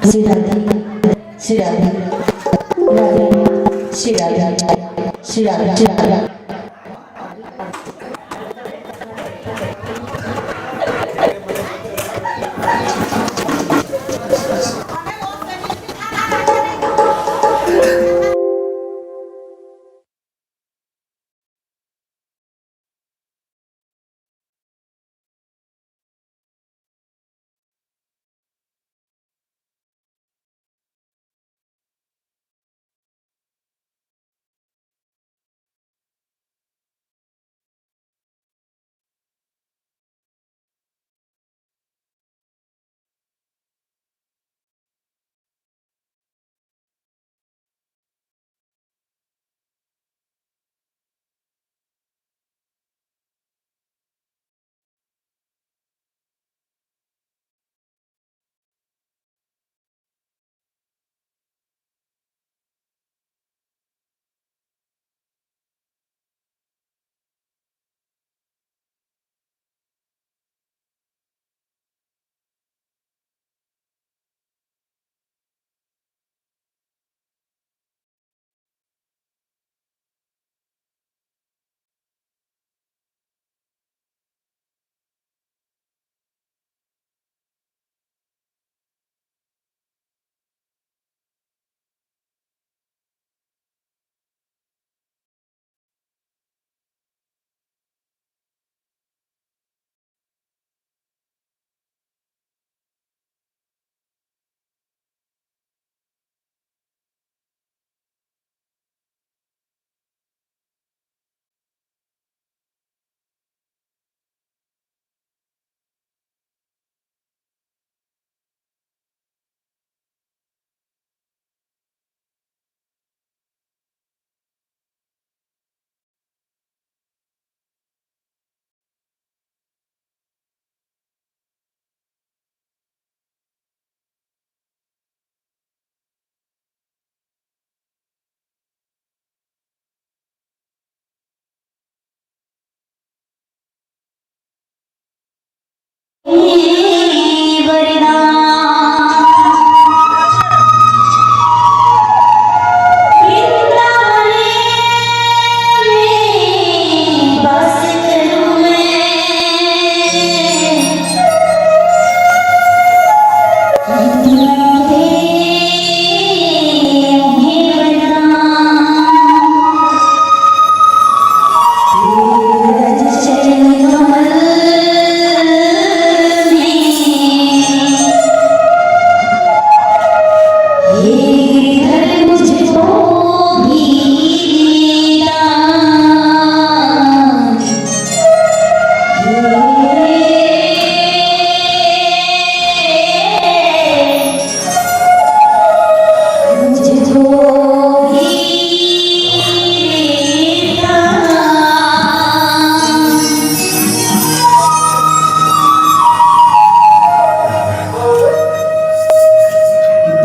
श्री राधे श्री राधे राधे श्री राधे श्री राधे श्री राधे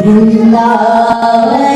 वृंदावनी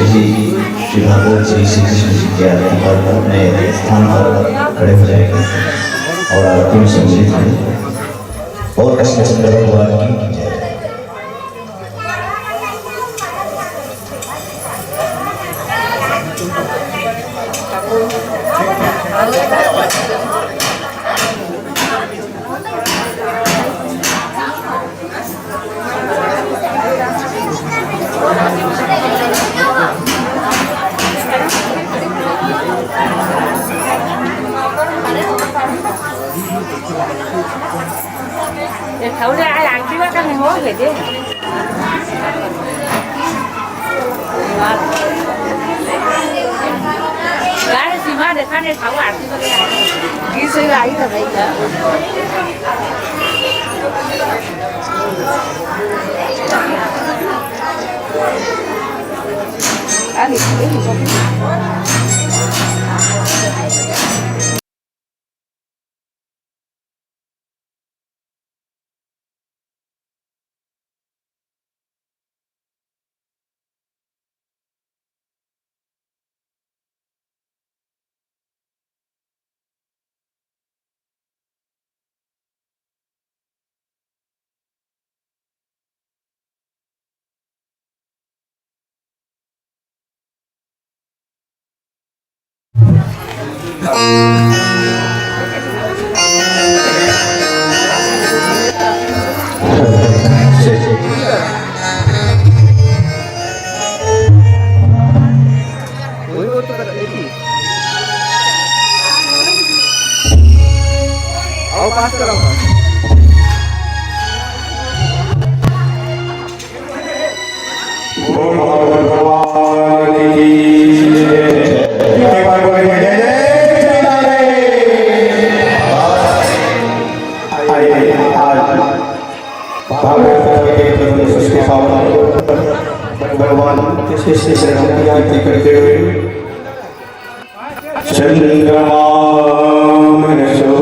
जी श्री भागवत जी श्री कृष्ण जी की आरती पर अपने स्थान पर खड़े हो जाएंगे और आरती में सम्मिलित होंगे और कृष्णचंद्र भगवान की जय। thấu ra ai làm chứ các món vậy chứ cái gì mà để phát để thấu làm chứ cái suy lại là vậy đó anh thì cái gì không पास कराओ भगवान की भगवान के शरण की आरती करते हुए चंद्रमा मनसो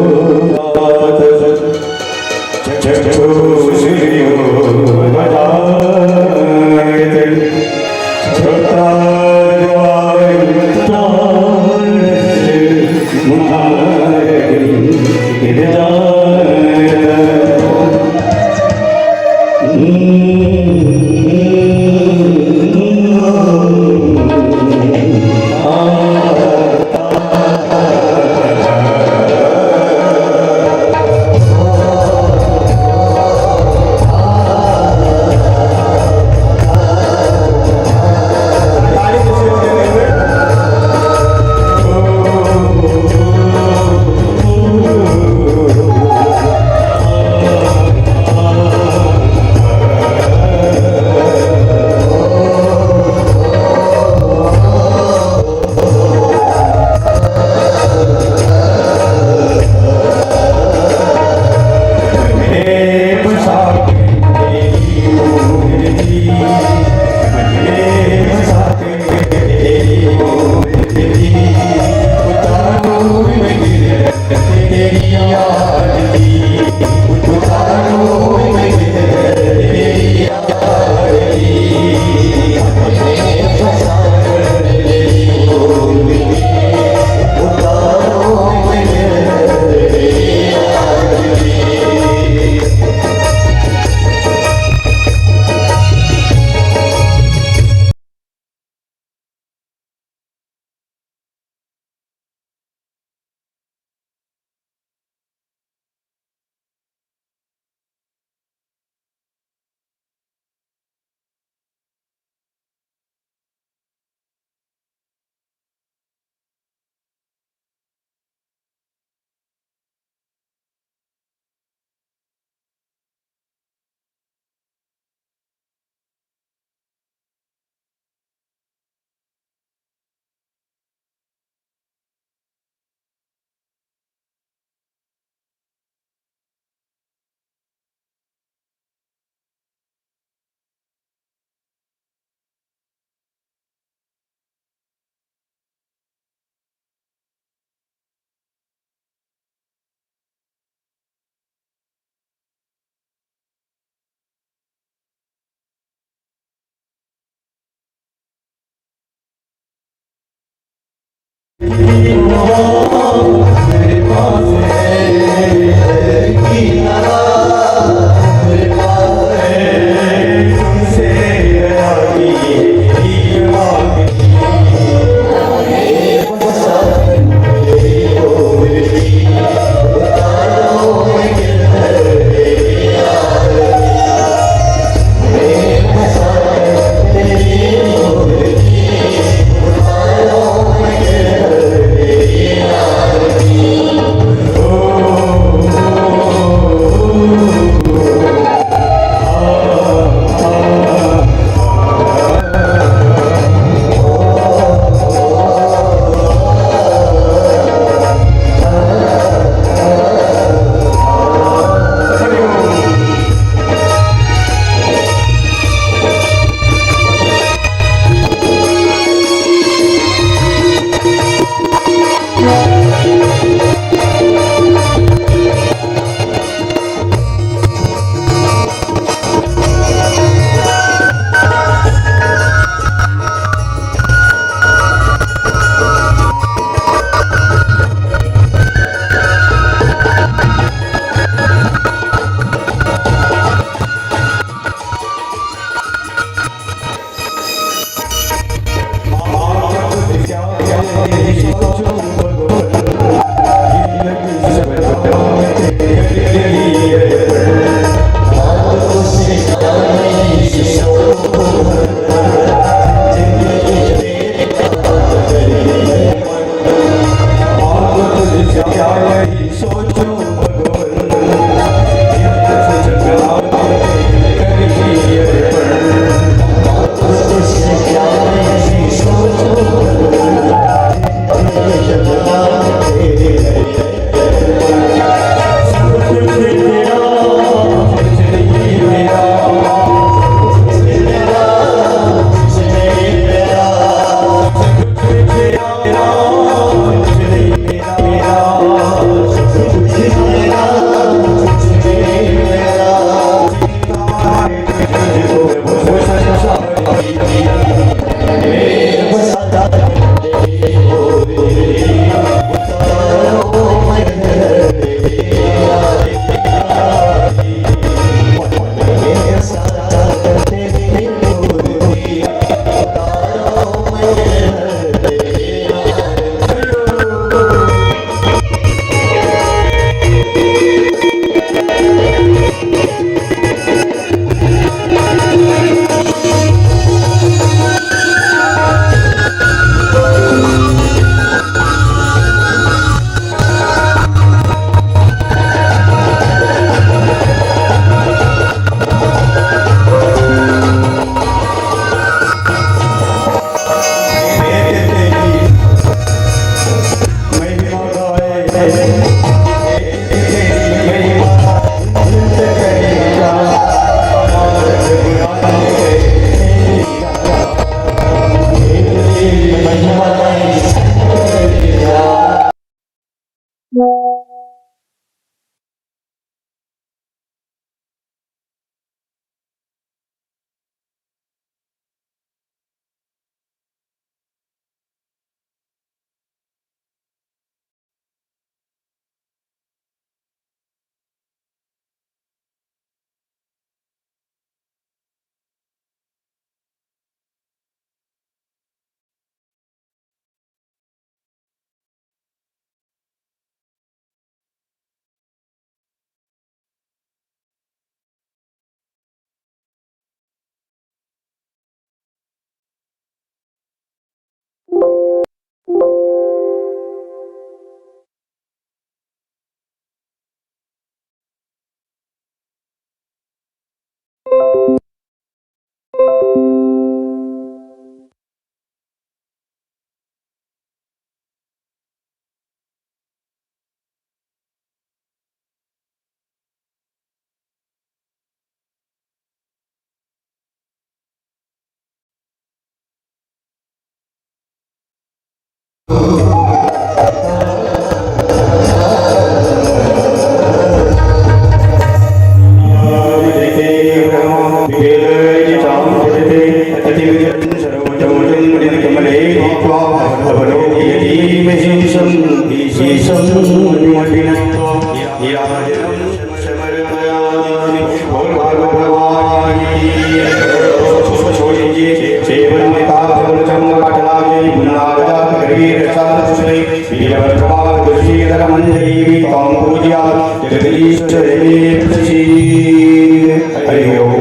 हरि ओम।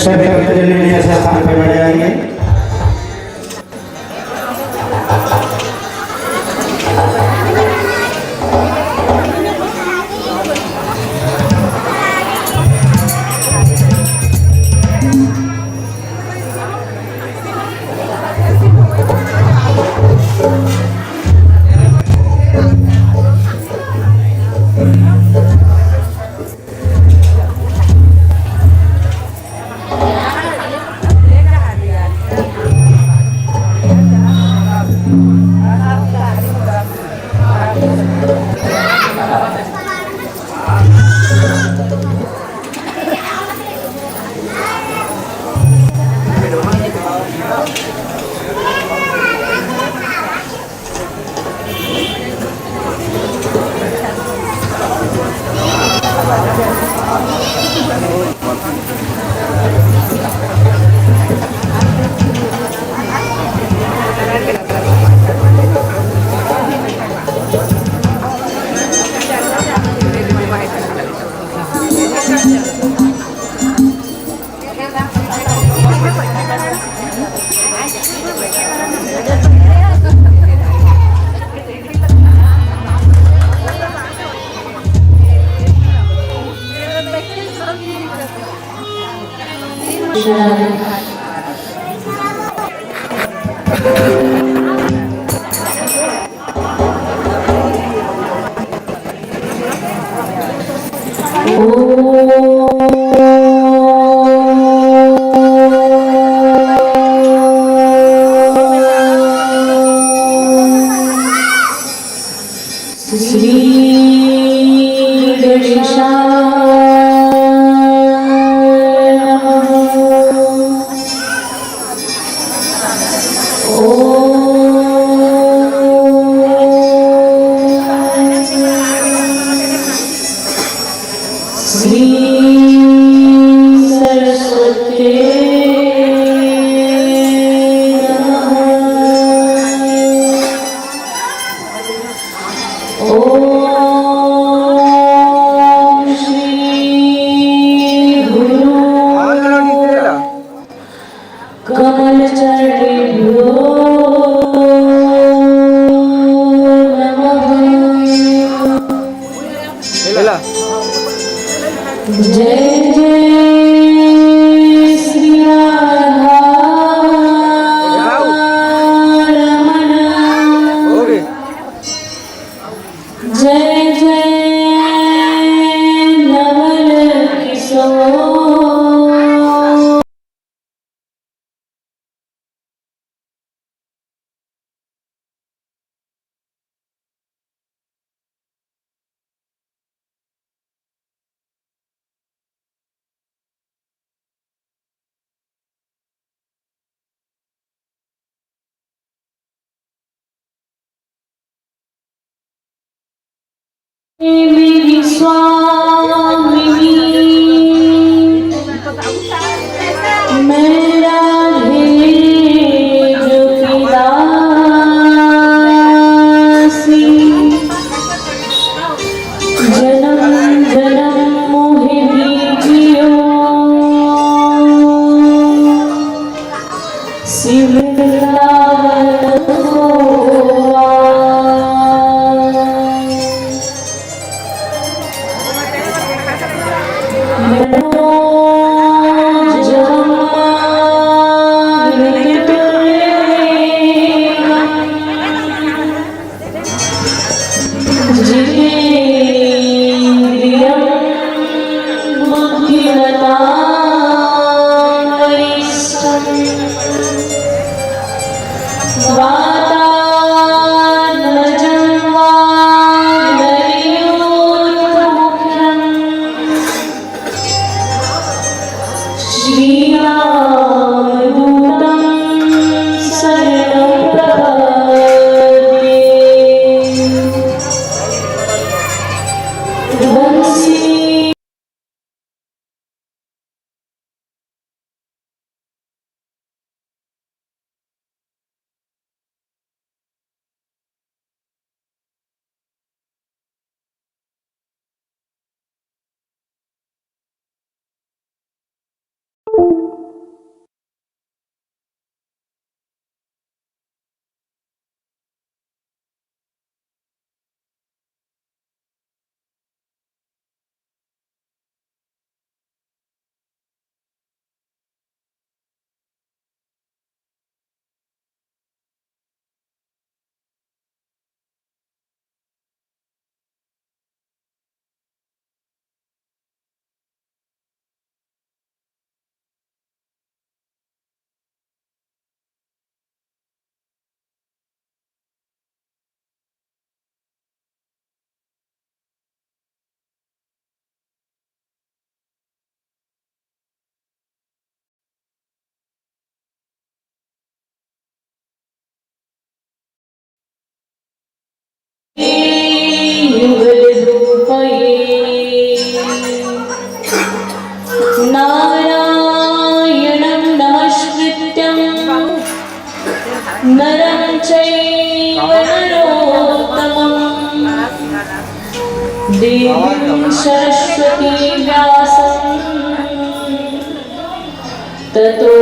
सभी भक्तजन ऐसे स्थान पर बैठ जाएंगे। मेरी स्वामिनी मेरा जो दासी जन्म जन्म मोहि दीजियो सिमरन। युगल रूपये नारायणं नमस्कृत्यं नरं चैव नरोत्तमं देवीं सरस्वतीं व्यासं ततो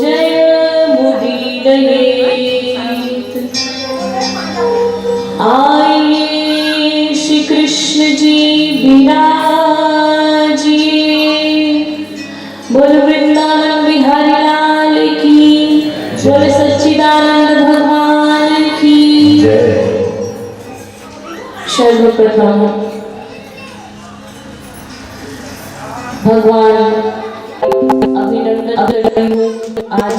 जयमुदीरयेत्। आइए श्री कृष्ण जी विराजिए। बोल वृंदावन बिहारी लाल की, बोल सच्चिदानंद भगवान की जय। सर्वप्रथम भगवान अभिनंदन आज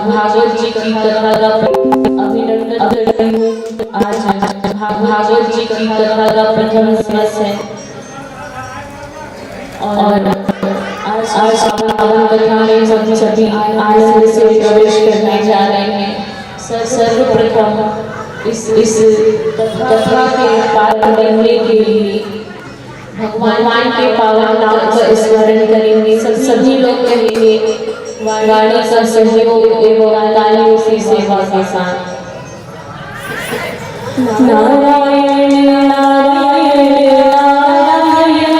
भागवत जी की कथा का अभिनंदन आज भागवत जी की कथा का प्रथम दिवस है और आज पावन कथा में हम सभी आनंद से प्रवेश करने जा रहे हैं। सर्वप्रथम इस कथा के पार करने के लिए भगवान के पावन नाम का स्मरण करेंगे। सभी लोग कहेंगे वाणी का सहयोग एवं तालियों से सेवा के साथ। नारायण नारायण नारायण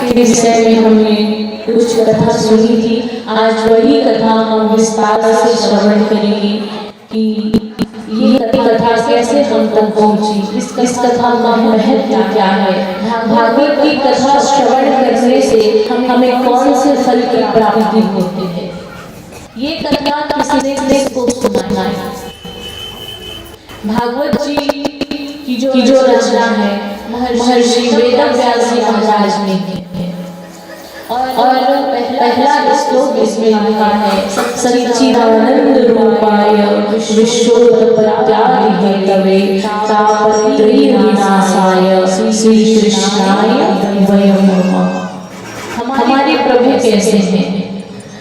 के विषय में हमने कुछ कथा सुनी थी। आज वही कथा हम विस्तार से श्रवण करेंगे कि ये कथा कैसे हम तक पहुंची, इस कथा का महत्व क्या है, भागवत की कथा श्रवण करने से हमें कौन से फल की प्राप्ति होती है। ये कथा किसने को सुनाना है? भागवत जी की जो रचना है महर्षि वेदव्यास जी महाराज ने की है। और पहला श्लोक इसमें लिखा है, सच्चिदानंद रूपाय विश्वोत्पत्त्यादि हेतवे तापत्रयी विनाशाय श्री कृष्णाय वयं नमः। हमारे प्रभु कैसे हैं?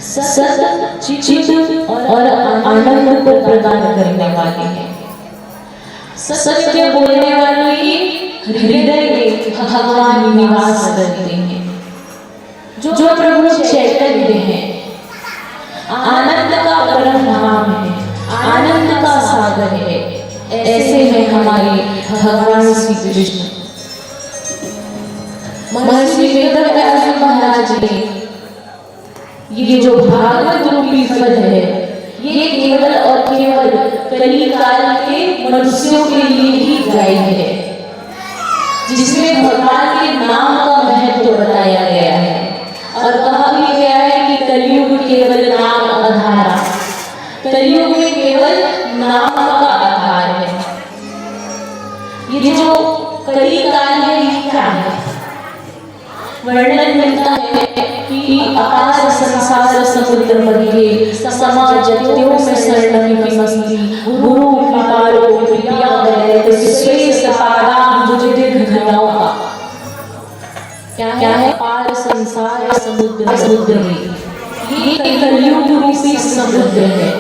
सत चित और आनंद को प्रदान करने वाले हैं। सत्य बोलने वाले ही हृदय में भगवान निवास करते हैं। जो प्रभु चैतन्य है, आनंद का परम धाम है, आनंद का सागर है, ऐसे हैं हमारे भगवान श्री कृष्ण। महर्षि वेदव्यास जी महाराज ने ये जो भागवत रूपी फल है, ये केवल और केवल कलिकाल के मनुष्यों के लिए ही गाई है, जिसमें भगवान के नाम का महत्व बताया गया है। और कहा भी गया है कि कलयुग केवल नाम आधार, कलयुग में केवल नाम का आधार है। ये जो कलिकाल है ये क्या है? वर्णन मिलता है कि अपार संसार समुद्र मध्य समाजत्यों में शरणमिति गुरु कृपालो कृपया दयित विशेष पादाम्बुज घनाओं का क्या है? पार संसार समुद्र में ये कलयुग रूपी समुद्र है।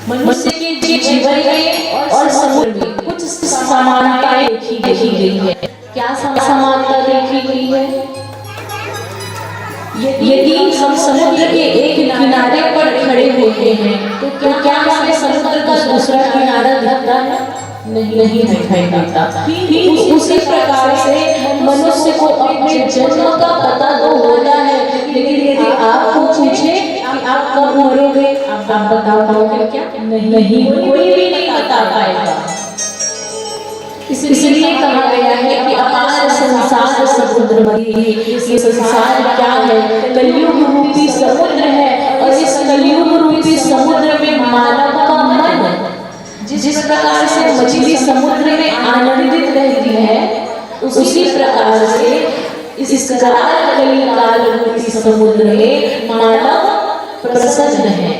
मनुष्य के जीवन में और समुद्र में कुछ समानताएं देखी गई है। क्या समानता देखी गई है? यदि हम समुद्र के एक किनारे पर खड़े होते हैं तो क्या हमें समुद्र का दूसरा किनारा दिखता है? नहीं दिखाई देता। उसी प्रकार से मनुष्य को अपने जन्म का पता तो होता है, लेकिन यदि आपको पूछे कि आप कब मरोगे, आप बता पाओगे क्या? नहीं, कोई भी नहीं बता पाएगा। इसलिए कहा गया है कि अपार संसार समुद्र मध्य। ये संसार क्या है? कलयुग रूपी समुद्र है। और इस कलयुग रूपी समुद्र में मानव का मन जिस प्रकार से मछली समुद्र में आनंदित रहती है, उसी प्रकार से इस कलिकाल रूपी समुद्र में मानव प्रसन्न है,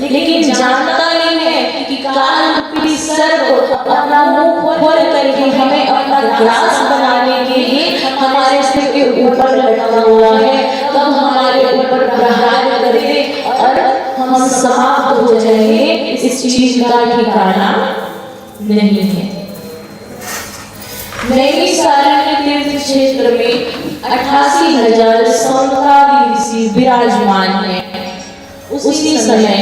लेकिन जानता नहीं है कि काल रूपी सर्प अपना मुंह खोल करके हमें अपना ग्रास बनाने के लिए हमारे सिर के ऊपर लटका हुआ है। कब हमारे ऊपर प्रहार करे और हम समाप्त हो जाएंगे, इस चीज का ठिकाना नहीं है। नैमिषारण्य तीर्थ क्षेत्र में 88,000 सौनकादि ऋषि विराजमान हैं। उसी समय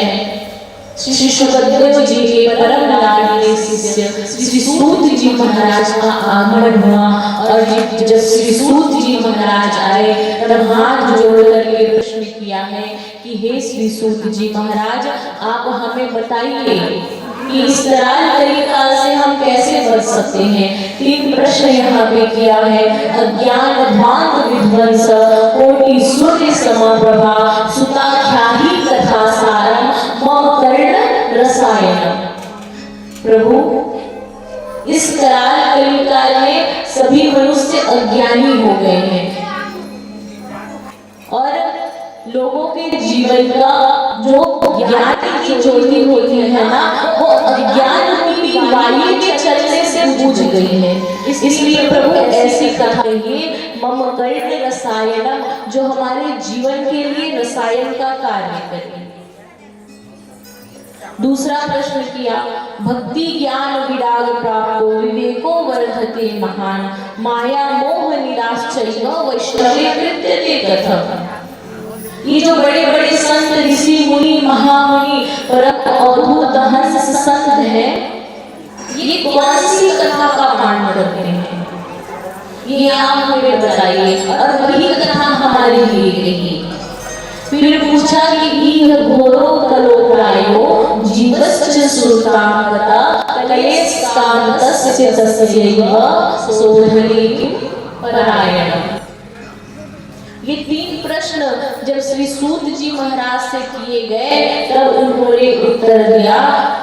श्री सुखदेव जी के परम लाडले शिष्य श्री सूत जी महाराज का आगमन हुआ। और जब श्री सूत जी महाराज आए तब हाथ जोड़ करके प्रश्न किया है कि हे श्री सूत जी महाराज, आप हमें बताइए कि इस कराल कलिकाल से हम कैसे बच सकते हैं। 3 प्रश्न यहाँ पे किया है। अज्ञान ध्वांत विध्वंस कोटि सूर्य समप्रभा सुताख्याहि कथा सारम मम कर्ण रसायनम। प्रभु, इस कराल कलिकाल में सभी मनुष्य अज्ञानी हो गए हैं और लोगों के जीवन का जो ज्ञान की ज्योति होती है ना, वो अज्ञान रूपी वायु के चलने से बुझ गई है। इसलिए प्रभु ऐसी कथा कहिए मम कर्ण रसायनम, जो हमारे जीवन के लिए रसायन का कार्य करे। दूसरा प्रश्न किया, भक्ति ज्ञान विराग प्राप्तो विवेको वर्धते महान माया मोह निराश्चर्य वैष्णवे कृत्यते कथम। ये जो बड़े बड़े संत ऋषि मुनि महामुनि परम अद्भुत हंस संत हैं, ये कौन सी कथा का पाठ करते हैं? ये आप हमें बताइए। और वही कथा हमारे लिए कही। फिर पूछा कि इह घोरो कलोपायो जीवश्च सुरतामगता कलेशकान्तस्य तस्यैव सोढनी परायणम्। ये 3 प्रश्न जब श्री सूत जी महाराज से किए गए तब उन्होंने उत्तर दिया,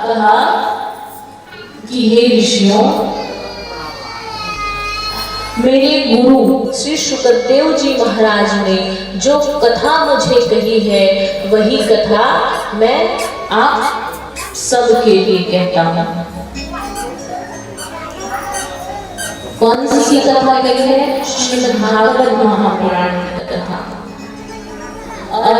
कहा कि हे ऋषियों, मेरे गुरु श्री शुकदेव जी महाराज ने जो कथा मुझे कही है वही कथा मैं आप सबके लिए कहता हूँ। कौन सी कथा कही है? श्रीमद् भागवत महापुराण की कथा। और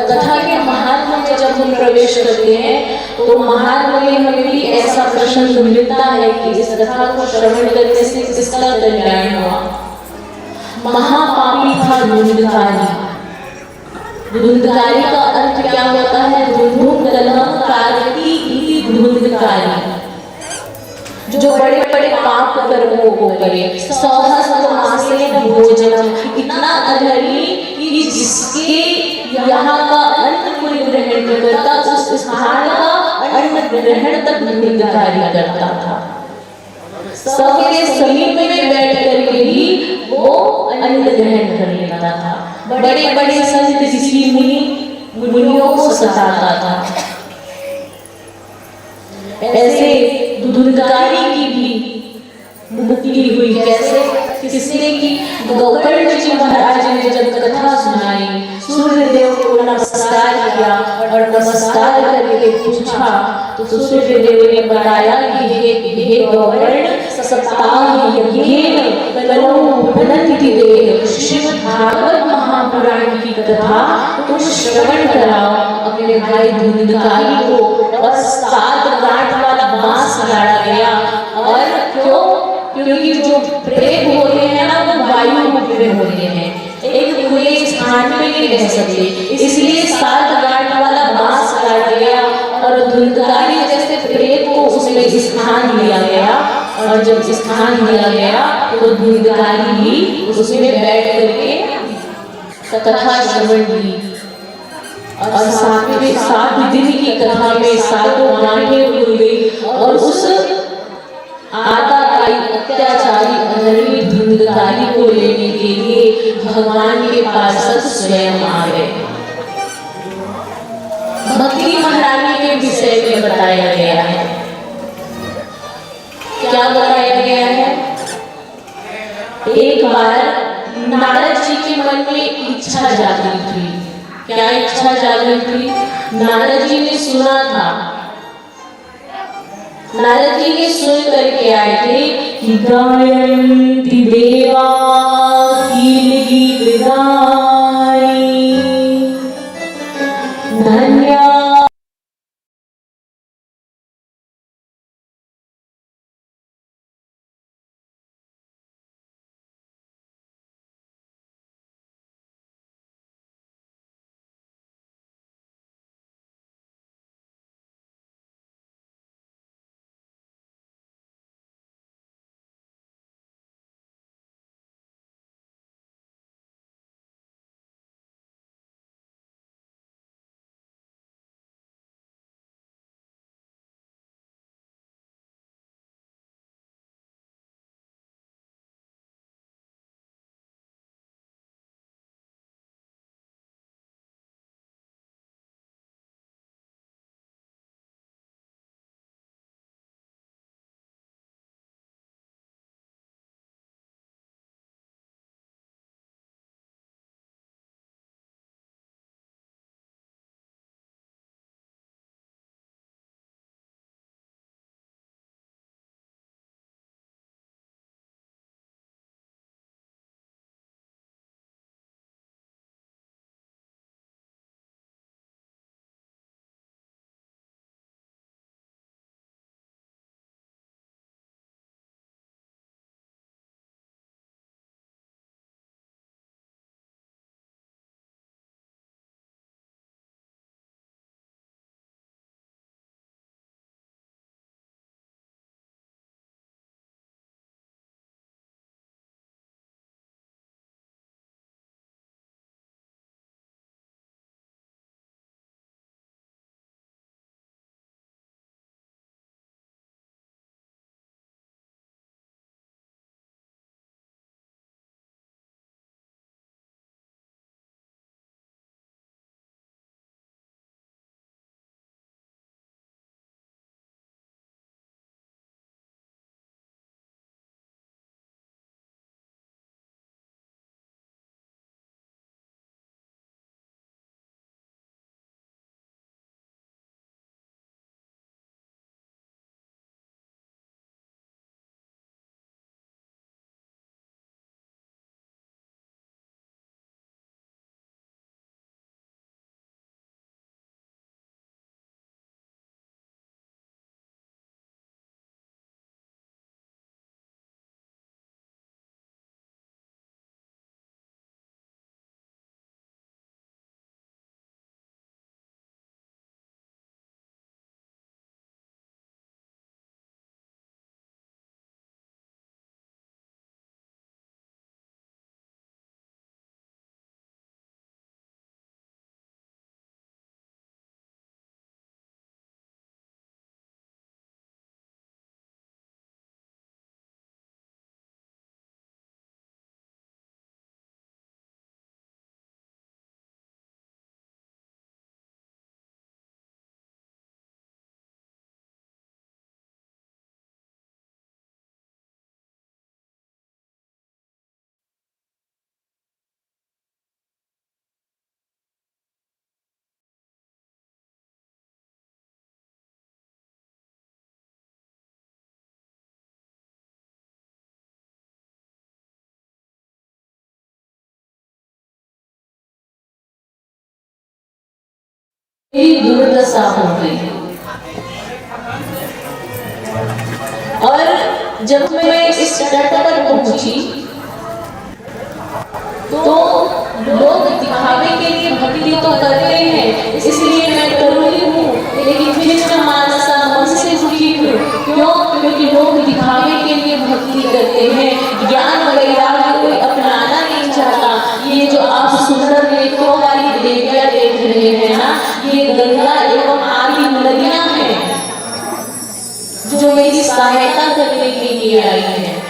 कथा के महात्म्य में जब हम प्रवेश करते हैं तो महात्म्य में हमें भी ऐसा प्रश्न मिलता है कि इस कथा को श्रवण करने से किसका कल्याण हुआ। महापापी था धुंधकारी। धुंधकारी का अर्थ क्या होता है? धुंधुम कलहम कारयति इति धुंधकारी। जो बड़े बड़े पाप कर्मों को करे। सहस्रमासेन भोजनम, इतना अधर्मी कि जिसके यहाँ का अन्न कोई ग्रहण नहीं करता, उस स्थान का अन्न ग्रहण तक धुंधकारी करता था। सबके समीप में बैठ करके ही वो अन्न ग्रहण कर लेता था। बड़े बड़े संत ऋषि मुनियों को सताता था। ऐसे धुंधकारी की भी मुक्ति हुई। कैसे? किसने की? गौकर्ण जी महाराज ने जब कथा सुनाई, सूर्यदेव को नमस्कार किया और नमस्कार करके पूछा तो सूर्यदेव ने बताया कि हे गौकर्ण, सप्ताह यज्ञेन कलौ पुनन्ति देह। श्रीमद् भागवत महापुराण की कथा तुम श्रवण कराओ अपने भाई धुंधकारी को। और 7 गांठ वाला बांस गाड़ा गया। और क्यों? क्योंकि जो प्रेत होते हैं ना वो वायु रूप में होते हैं, एक खुले स्थान में नहीं रह सकते, इसलिए 7 गांठ वाला बांस गाड़ा गया। और धुंधकारी जैसे प्रेत को उसमें स्थान दिया गया। और जब स्थान दिया गया तो धुंधकारी ही उसमें बैठ करके कथा श्रवण की। और 7 दिन की कथा में 7 गांठें खुल गई। और उस आताताई अत्याचारी अधर्मी धुंधकारी को लेने के लिए भगवान के पार्षद स्वयं आ गए। भक्ति महारानी के विषय में बताया गया है। क्या बताया गया है? एक बार नारद जी के मन में इच्छा जागी थी। क्या इच्छा जागी थी? नारद जी ने सुना था, नारद जी ने सुन करके आए थे कि गायन्ति देवा कील गीत गाई, धन्या मेरी दुर्दशा हो गई। और जब मैं इस तट पर पहुंची तो लोग दिखावे के लिए भक्ति तो करते हैं, इसलिए मैं करुणी हूँ, लेकिन फिर मानसा मन से दुखी हूँ। क्यों? क्योंकि लोग दिखावे के लिए भक्ति करते हैं, ज्ञान वैराग्य कोई अपनाना नहीं चाहता। ये जो आप सुंदर नेत्रों वाली देवियां देख रहे हैं ना, ये गंगा एवं आदि नदियां हैं जो मेरी सहायता करने के लिए आई है।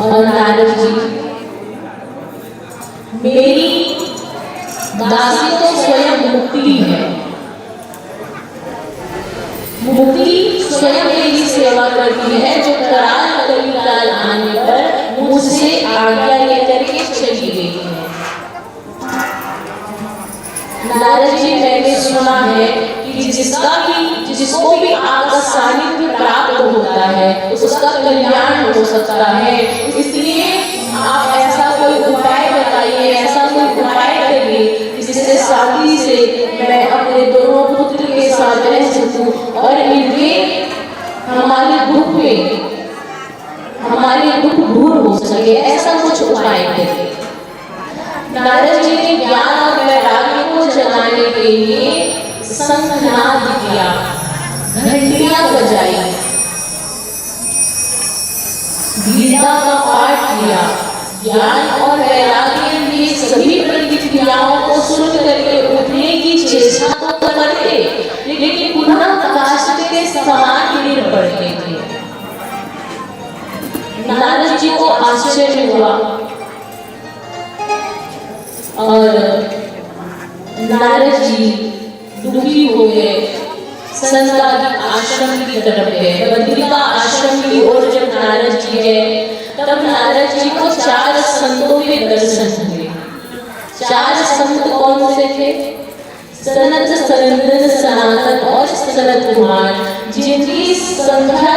और नारद जी, मेरी दासी तो स्वयं मुक्ति है, मुक्ति स्वयं मेरी सेवा करती है, जो कराल कलिकाल आने पर मुझसे आज्ञा लेकर के चली गई है। नारद जी, मैंने सुना है कि जिसको भी आपका सानिध्य प्राप्त होता है उसका कल्याण हो सकता है। इसलिए आप ऐसा कोई उपाय बताइए, ऐसा कोई उपाय करिए जिससे शादी से मैं अपने दोनों पुत्र के साथ रह सकूं और इनके हमारे दुख दूर हो सके, ऐसा कुछ उपाय करिए। नारद जी ने ज्ञान और वैराग्य को जगाने के लिए शंखनाद किया, घंटियां बजाई, गीता का पाठ किया। ज्ञान और वैराग्य की सभी प्रतिक्रियाओं को सुन करके उठने की चेष्टा तो करते, लेकिन पुनः काष्ठ के समान गिर पड़ते थे। नारद जी को आश्चर्य हुआ और नारद जी दुखी हो गए। संगादिक आश्रम की तरफ गए, बद्रिका आश्रम की ओर जब नारद जी गए तब नारद जी को 4 संतों के दर्शन हुए। 4 संत कौन से थे? सनत, सनंदन, सनातन और सनत कुमार, जिनकी संख्या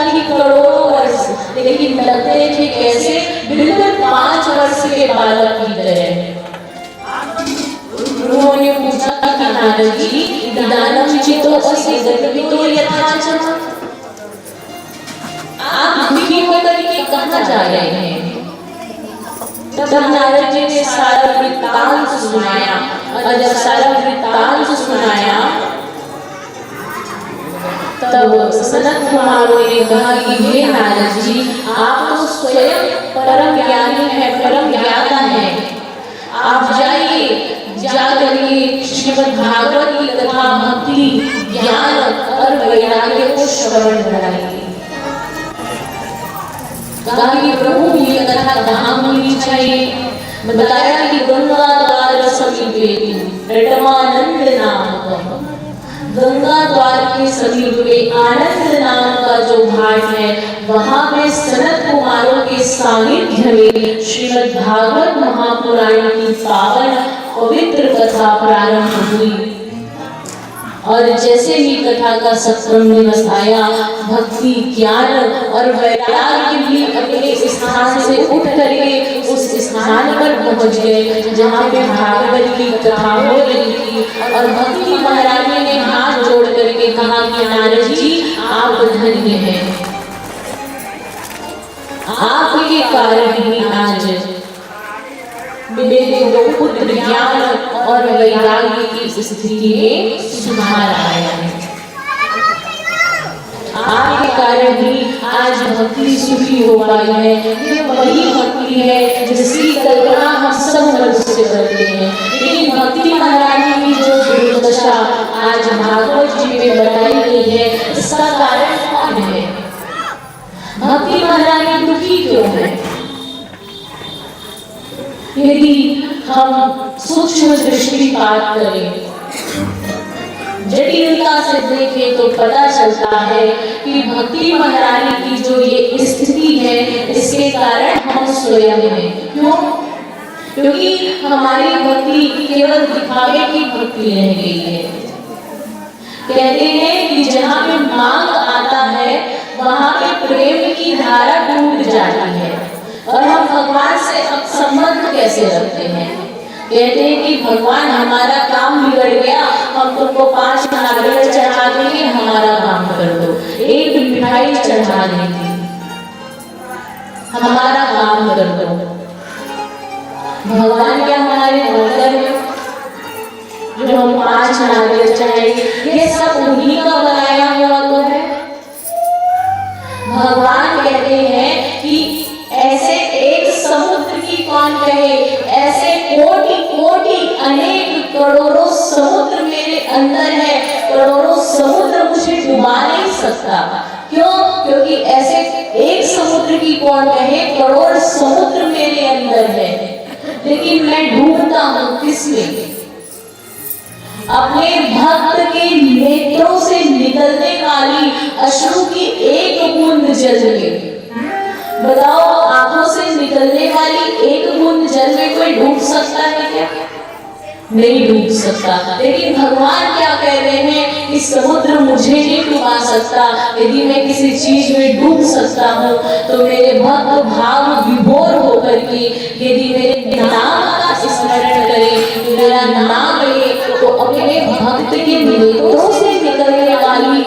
की करोड़ों वर्ष, लेकिन लगते थे कैसे? बिल्कुल 5 वर्ष के बालक की तरह। उन्होंने पूछा कि नारद जी, दानव चितो अस्य गतितो यथाचम, आप दुखी होकर के कहाँ जा रहे हैं? तब नारद जी ने सारा वृत्तांत सुनाया, और जब सारा वृत्तांत सुनाया तब सनत कुमारों ने कहा कि हे नारद जी, आप तो स्वयं परम ज्ञानी है, परम ज्ञाता है। आप जाइए, जाकर के श्रीमद् भागवत की कथा, भक्ति, ज्ञान और वैराग्य को श्रवण कराइए। कहा कि प्रभु ये कथा कहाँ होनी चाहिए? बताया कि गंगा द्वार समीपे रटमानंद नाम, गंगा द्वार के समीप में आनंद नाम का जो घाट है, वहां में सनत कुमारों के सानिध्य में श्रीमद् भागवत महापुराण की पावन पवित्र कथा प्रारंभ हुई। और जैसे ही कथा का सत्संग दिवस आया, भक्ति, ज्ञान और वैराग्य भी अपने स्थान से उठ करके उस स्थान पर पहुंच गए जहाँ पे भागवत की कथा हो रही थी। और भक्ति महारानी ने हाथ जोड़ करके कहा कि नारद जी, आप धन्य हैं, आपके कारण ही आज मेरे 2 पुत्र ज्ञान और वैराग्य की स्थिति में सुधार आया है। आपके कारण ही आज भक्ति सुखी हो पाई है। ये वही भक्ति है जिसकी कल्पना हम सब मनुष्य करते हैं, लेकिन भक्ति महारानी की जो दुर्दशा आज भागवत जी में बताई गई है, इसका कारण कौन है? भक्ति महारानी दुखी क्यों है? यदि हम सूक्ष्म दृष्टिपात करें, जटिलता से देखें तो पता चलता है कि भक्ति महारानी की जो ये स्थिति है, इसके कारण हम स्वयं हैं। क्यों? क्योंकि हमारी भक्ति केवल दिखावे की भक्ति रह गई है। कहते हैं कि जहाँ पे मांग आता है वहाँ पे प्रेम की धारा टूट जाती है और हम भगवान से संबंध कैसे रखते हैं। कहते हैं कि भगवान हमारा काम बिगड़ गया, हम तुमको 5 नारियल चढ़ा देंगे, हमारा काम कर दो, एक मिठाई चढ़ा देंगे, हमारा काम कर दो। भगवान क्या हमारे नौकर है जो हम 5 नारियल चढ़ाएंगे? ये सब उन्हीं का बनाया हुआ तो है। भगवान कहते हैं कि ऐसे एक समुद्र की कौन कहे, ऐसे कोटि कोटि अनेक करोड़ों समुद्र मेरे अंदर है, करोड़ों समुद्र मुझे डुबा नहीं सकता। क्यों? क्योंकि ऐसे एक समुद्र की कौन कहे, करोड़ समुद्र मेरे अंदर है, लेकिन मैं डूबता हूं किसमें? अपने भक्त के नेत्रों से निकलने वाली अश्रु की एक बूंद जल में। बताओ, आंखों से निकलने वाली एक बूंद जल में कोई डूब सकता है क्या? नहीं डूब सकता। लेकिन भगवान क्या कह रहे हैं कि समुद्र मुझे नहीं डुबा सकता। यदि मैं किसी चीज में डूब सकता हूँ तो मेरे भक्त भाव विभोर होकर के यदि मेरे नाम का स्मरण करें, मेरा नाम ले, तो अपने भक्त के नेत्रों से निकलने वाली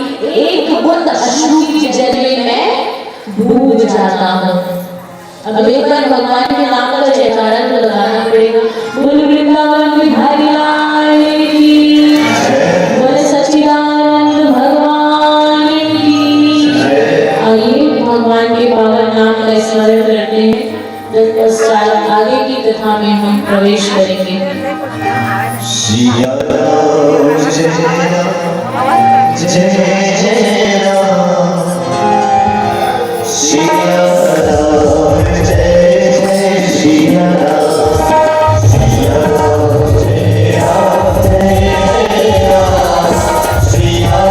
एक बूंद अश्रु की जल में मैं डूब जाता हूँ। अब एक बार भगवान के नाम का जयकारा तो लगाना पड़ेगा। बोल वृंदावन बिहारी लाल की, बोल सच्चिदानंद भगवान की। आइए भगवान के पावन नाम का स्मरण करते हैं। तत्पश्चात आगे की कथा में हम प्रवेश करेंगे। सिया राम जय राम जय जय राम, सिया राम जय जय सिया राम, सिया राम जय राम जय राम, सिया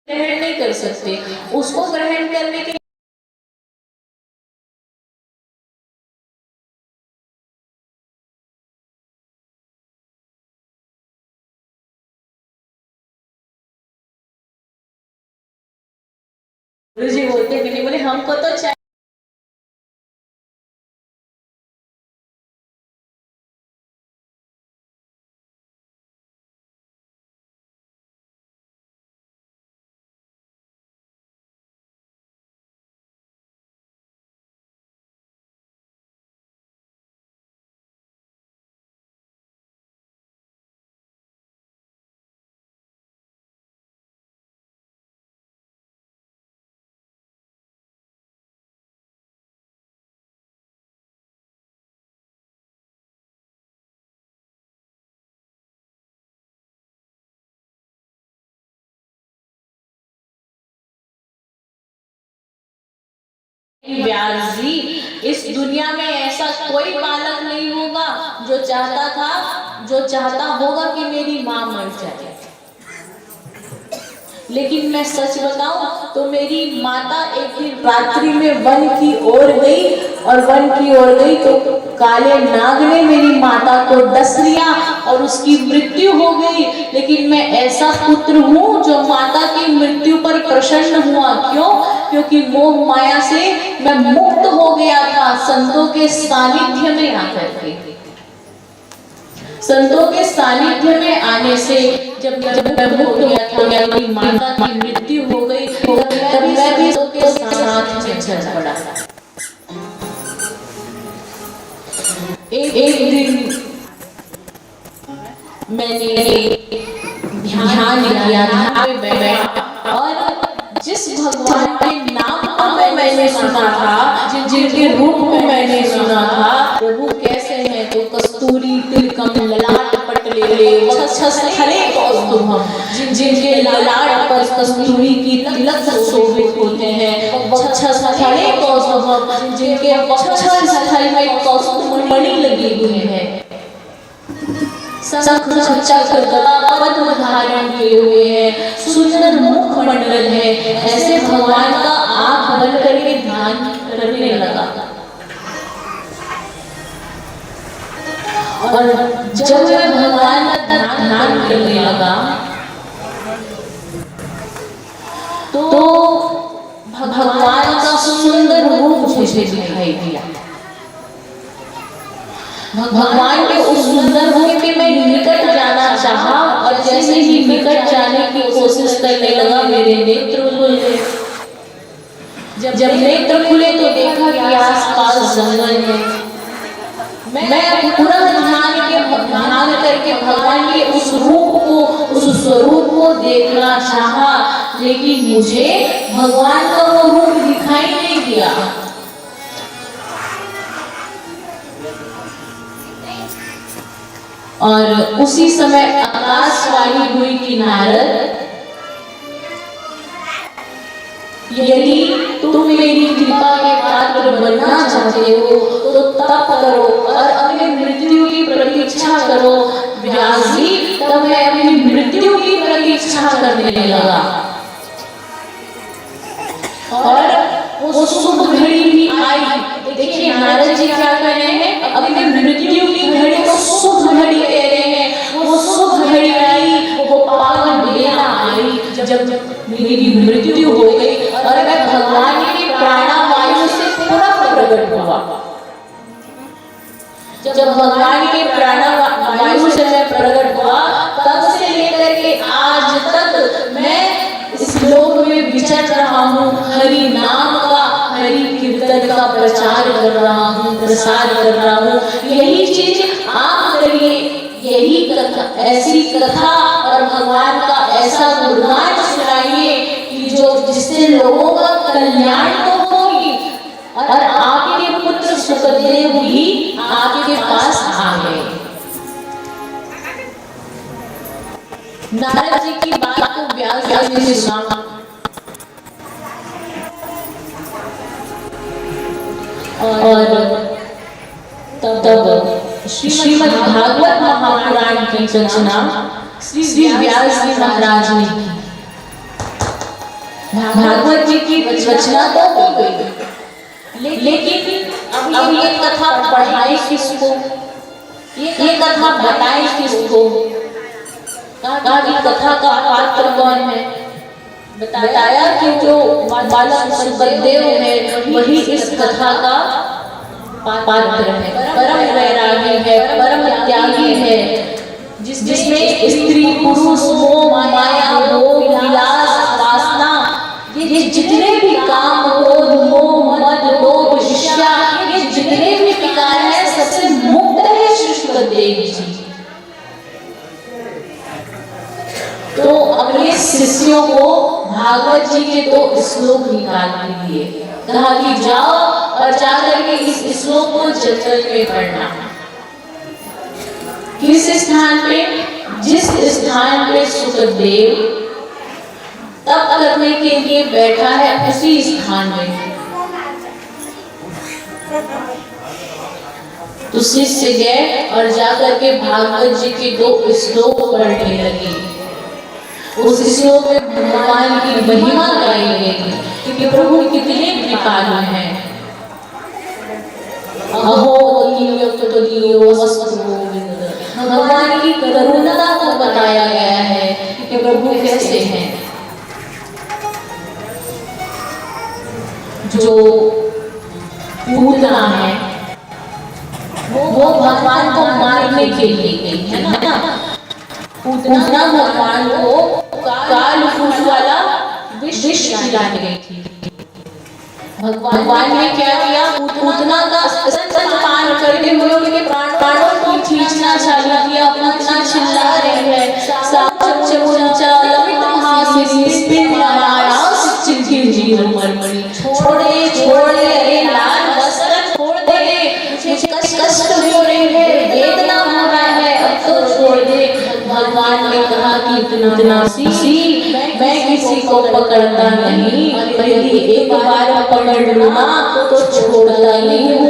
ग्रहण नहीं कर सकते, उसको ग्रहण करने के गुरुजी बोलते कि नहीं, बोले हमको तो चाहिए। व्यास जी, इस दुनिया में ऐसा कोई बालक नहीं होगा जो चाहता होगा कि मेरी माँ मर जाए। लेकिन मैं सच बताऊं तो मेरी माता एक दिन रात्रि में वन की ओर गई, और वन की ओर गई तो काले नाग ने मेरी माता को डस लिया और उसकी मृत्यु हो गई। लेकिन मैं ऐसा पुत्र हूँ जो माता की मृत्यु पर प्रसन्न हुआ। क्यों? क्योंकि मोह माया से मैं मुक्त हो गया था संतों के सानिध्य में आकर के। संतों के सानिध्य में आने से जब मैं मुक्त हो गया था, मेरी माता की मृत्यु हो गई, तब मैं भी संतों के साथ में चल पड़ा। एक दिन मैंने ध्यान किया था और जिस भगवान के नाम को मैंने सुना था, जिनके रूप को मैंने सुना था, प्रभु कैसे हैं तो कस्तूरी तिलकम ललाट पटले छछले कौस्तुभम, जिनके ललाट पर कस्तूरी की तिलक शोभित होते हैं, छछले कौस्तुभम, जिनके वक्षस्थल में कौस्तुभ मणि लगी हुई है, चक्र गदा पद्म धारण किए हुए हैं, सुंदर मुख मंडल है। ऐसे भगवान का आंख बंद करके ध्यान करने लगा। और जब मैं भगवान का ध्यान करने लगा तो भगवान का सुंदर रूप मुझे दिखाई दिया। भगवान के उस सुंदर रूप के मैं निकट जाना चाहा, और जैसे ही निकट जाने की कोशिश करने लगा मेरे नेत्र खुल गए। जब नेत्र खुले तो देखा कि आसपास जंगल है। मैं पूरा ध्यान करके भगवान के उस रूप को, उस स्वरूप को देखना चाहा, लेकिन मुझे भगवान का वो रूप दिखाई नहीं दिया। और उसी समय आकाशवाणी हुई कि नारद, यदि तुम मेरी कृपा के पात्र बनना चाहते हो तो तप करो और अपनी मृत्यु की प्रतीक्षा करो। व्यास जी, तब मैं अपनी मृत्यु की प्रतीक्षा करने लगा और वो शुभ घड़ी भी आई। देखिए नारद जी क्या कर रहे हैं, अपनी मृत्यु की घड़ी को शुभ घड़ी ले रहे हैं। वो शुभ घड़ी आई, वो पावन बेला आई जब मेरी मृत्यु हो गई और मैं भगवान के प्राणवायु से पूरा प्रकट हुआ। जब भगवान के प्राणवायु से मैं प्रकट हुआ, तब से लेकर के आज तक मैं इस लोक में विचर रहा हूँ, हरि नाम का, हरि कीर्तन का प्रचार कर रहा हूँ, प्रसार कर रहा हूँ। यही चीज आप करिए, यही कथा, ऐसी कथा और भगवान का ऐसा गुणगान सुनाइए कि जिससे लोगों का कल्याण तो होगी और आपके पुत्र सुखदेव भी आपके पास आ गए। नारद जी की बात को व्यास जी ने सुना और तब श्रीमद् भागवत महापुराण की रचना श्री व्यास जी महाराज ने की। भागवत जी की रचना तो हो गई, लेकिन अब ये कथा पढ़ाई किसको, ये कथा बताई किसको, कथा का पात्र कौन है? बताया कि जो बालक सुखदेव है वही इस कथा का पात्र है, परम वैरागी है, परम त्यागी है, जिसमें स्त्री पुरुष मोह माया भोग विलास वासना ये जितने भी काम क्रोध मोह मद लोभ ईर्ष्या ये जितने भी विकार हैं सबसे मुक्त है श्री सुखदेव जी। तो अपने शिष्यों को भागवत जी के 2 श्लोक निकाल के दिए, कहा कि जाओ और जाकर के इस श्लोक को जल में पढ़ना। किस स्थान पे? जिस स्थान पे सुखदेव तप करने के लिए बैठा है उसी स्थान में। तो शिष्य गए और जाकर के भागवत जी के 2 श्लोक पढ़ने लगे। उस श्लोक में भगवान की महिमा गाई गई कि प्रभु कितने कृपालु हैं। अहो भगवान की करुणा को बताया गया है कि प्रभु कैसे हैं। जो पूतना है वो भगवान को मारने के लिए गई है ना, पूतना भगवान को काल कूट वाला विष खिलाने गई थी। भगवान ने क्या किया? पूतना का स्तनपान करते हुए उनके प्राणों को खींचना चालू किया। पूतना चिल्ला रही है, छोड़ दे अरे लाल वस्त्र छोड़ दे, मुझे कष्ट हो रही है, वेदना हो रहा है, अब तो छोड़ दे। भगवान ने कहा कि इतना सी मैं किसी को पकड़ता नहीं, पर यदि एक बार पकड़ लूंगा तो छोड़ता नहीं हूँ।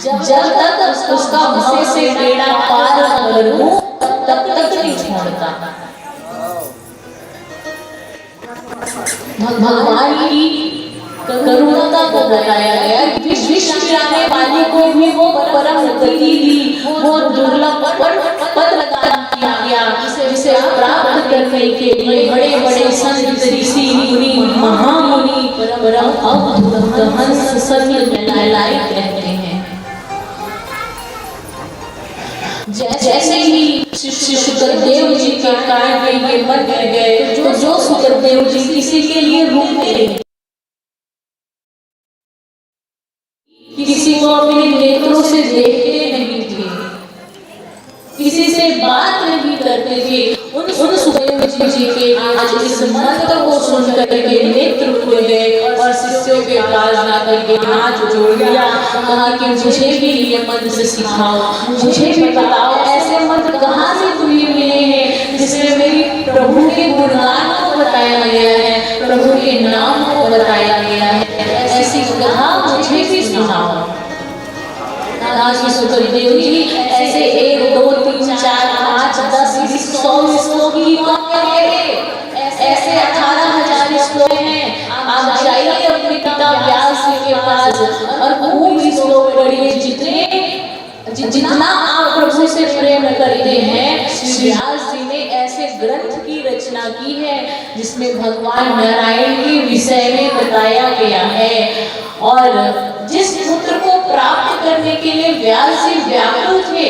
जब तक उसका भव से बेड़ा पार न करूं तब तक नहीं छोड़ता। भगवान की करुणा को बताया गया कि विष खिलाने वाले को भी वो परम गति दी, वो दुर्लभ पद प्रदान किया गया, जिसे प्राप्त करने के लिए बड़े बड़े संत ऋषि मुनि महामुनि परम अद्भुत हंस सत्य लायक रहते हैं। जैसे ही श्री सुखदेव जी के कान में ये मन कर गए, तो जो सुखदेव जी किसी के लिए रुकते रहे, किसी को अपने नेत्रों से देखते नहीं थे, किसी से बात नहीं करते थे, उन सुखदेव जी के आज इस मंत्र को सुन करके नेत्र खुल गए और शिष्यों के पास जाकर के हाथ जोड़ लिया, कहा कि मुझे भी ये मंत्र सिखाओ, मुझे भी बताओ ऐसे मंत्र कहाँ से तुम्हें मिले हैं जिसमें मेरी प्रभु के गुणगान को बताया गया है, प्रभु के नाम को बताया गया है, ऐसी कथा मुझे भी सुनाओ। सुखदेव जी ऐसे 1 2 3 4 5 10 20 100 श्लोक की ऐसे 18,000 श्लोक हैं। आप जाइए अपने पिता व्यास जी के पास और खूब श्लोक पढ़िए, जितना आप प्रभु से प्रेम करते हैं। श्री व्यास जी ने ऐसे ग्रंथ की रचना की है जिसमें भगवान नारायण के विषय में बताया गया है, और जिस पुत्र को प्राप्त करने के लिए व्यास जी व्याकुल थे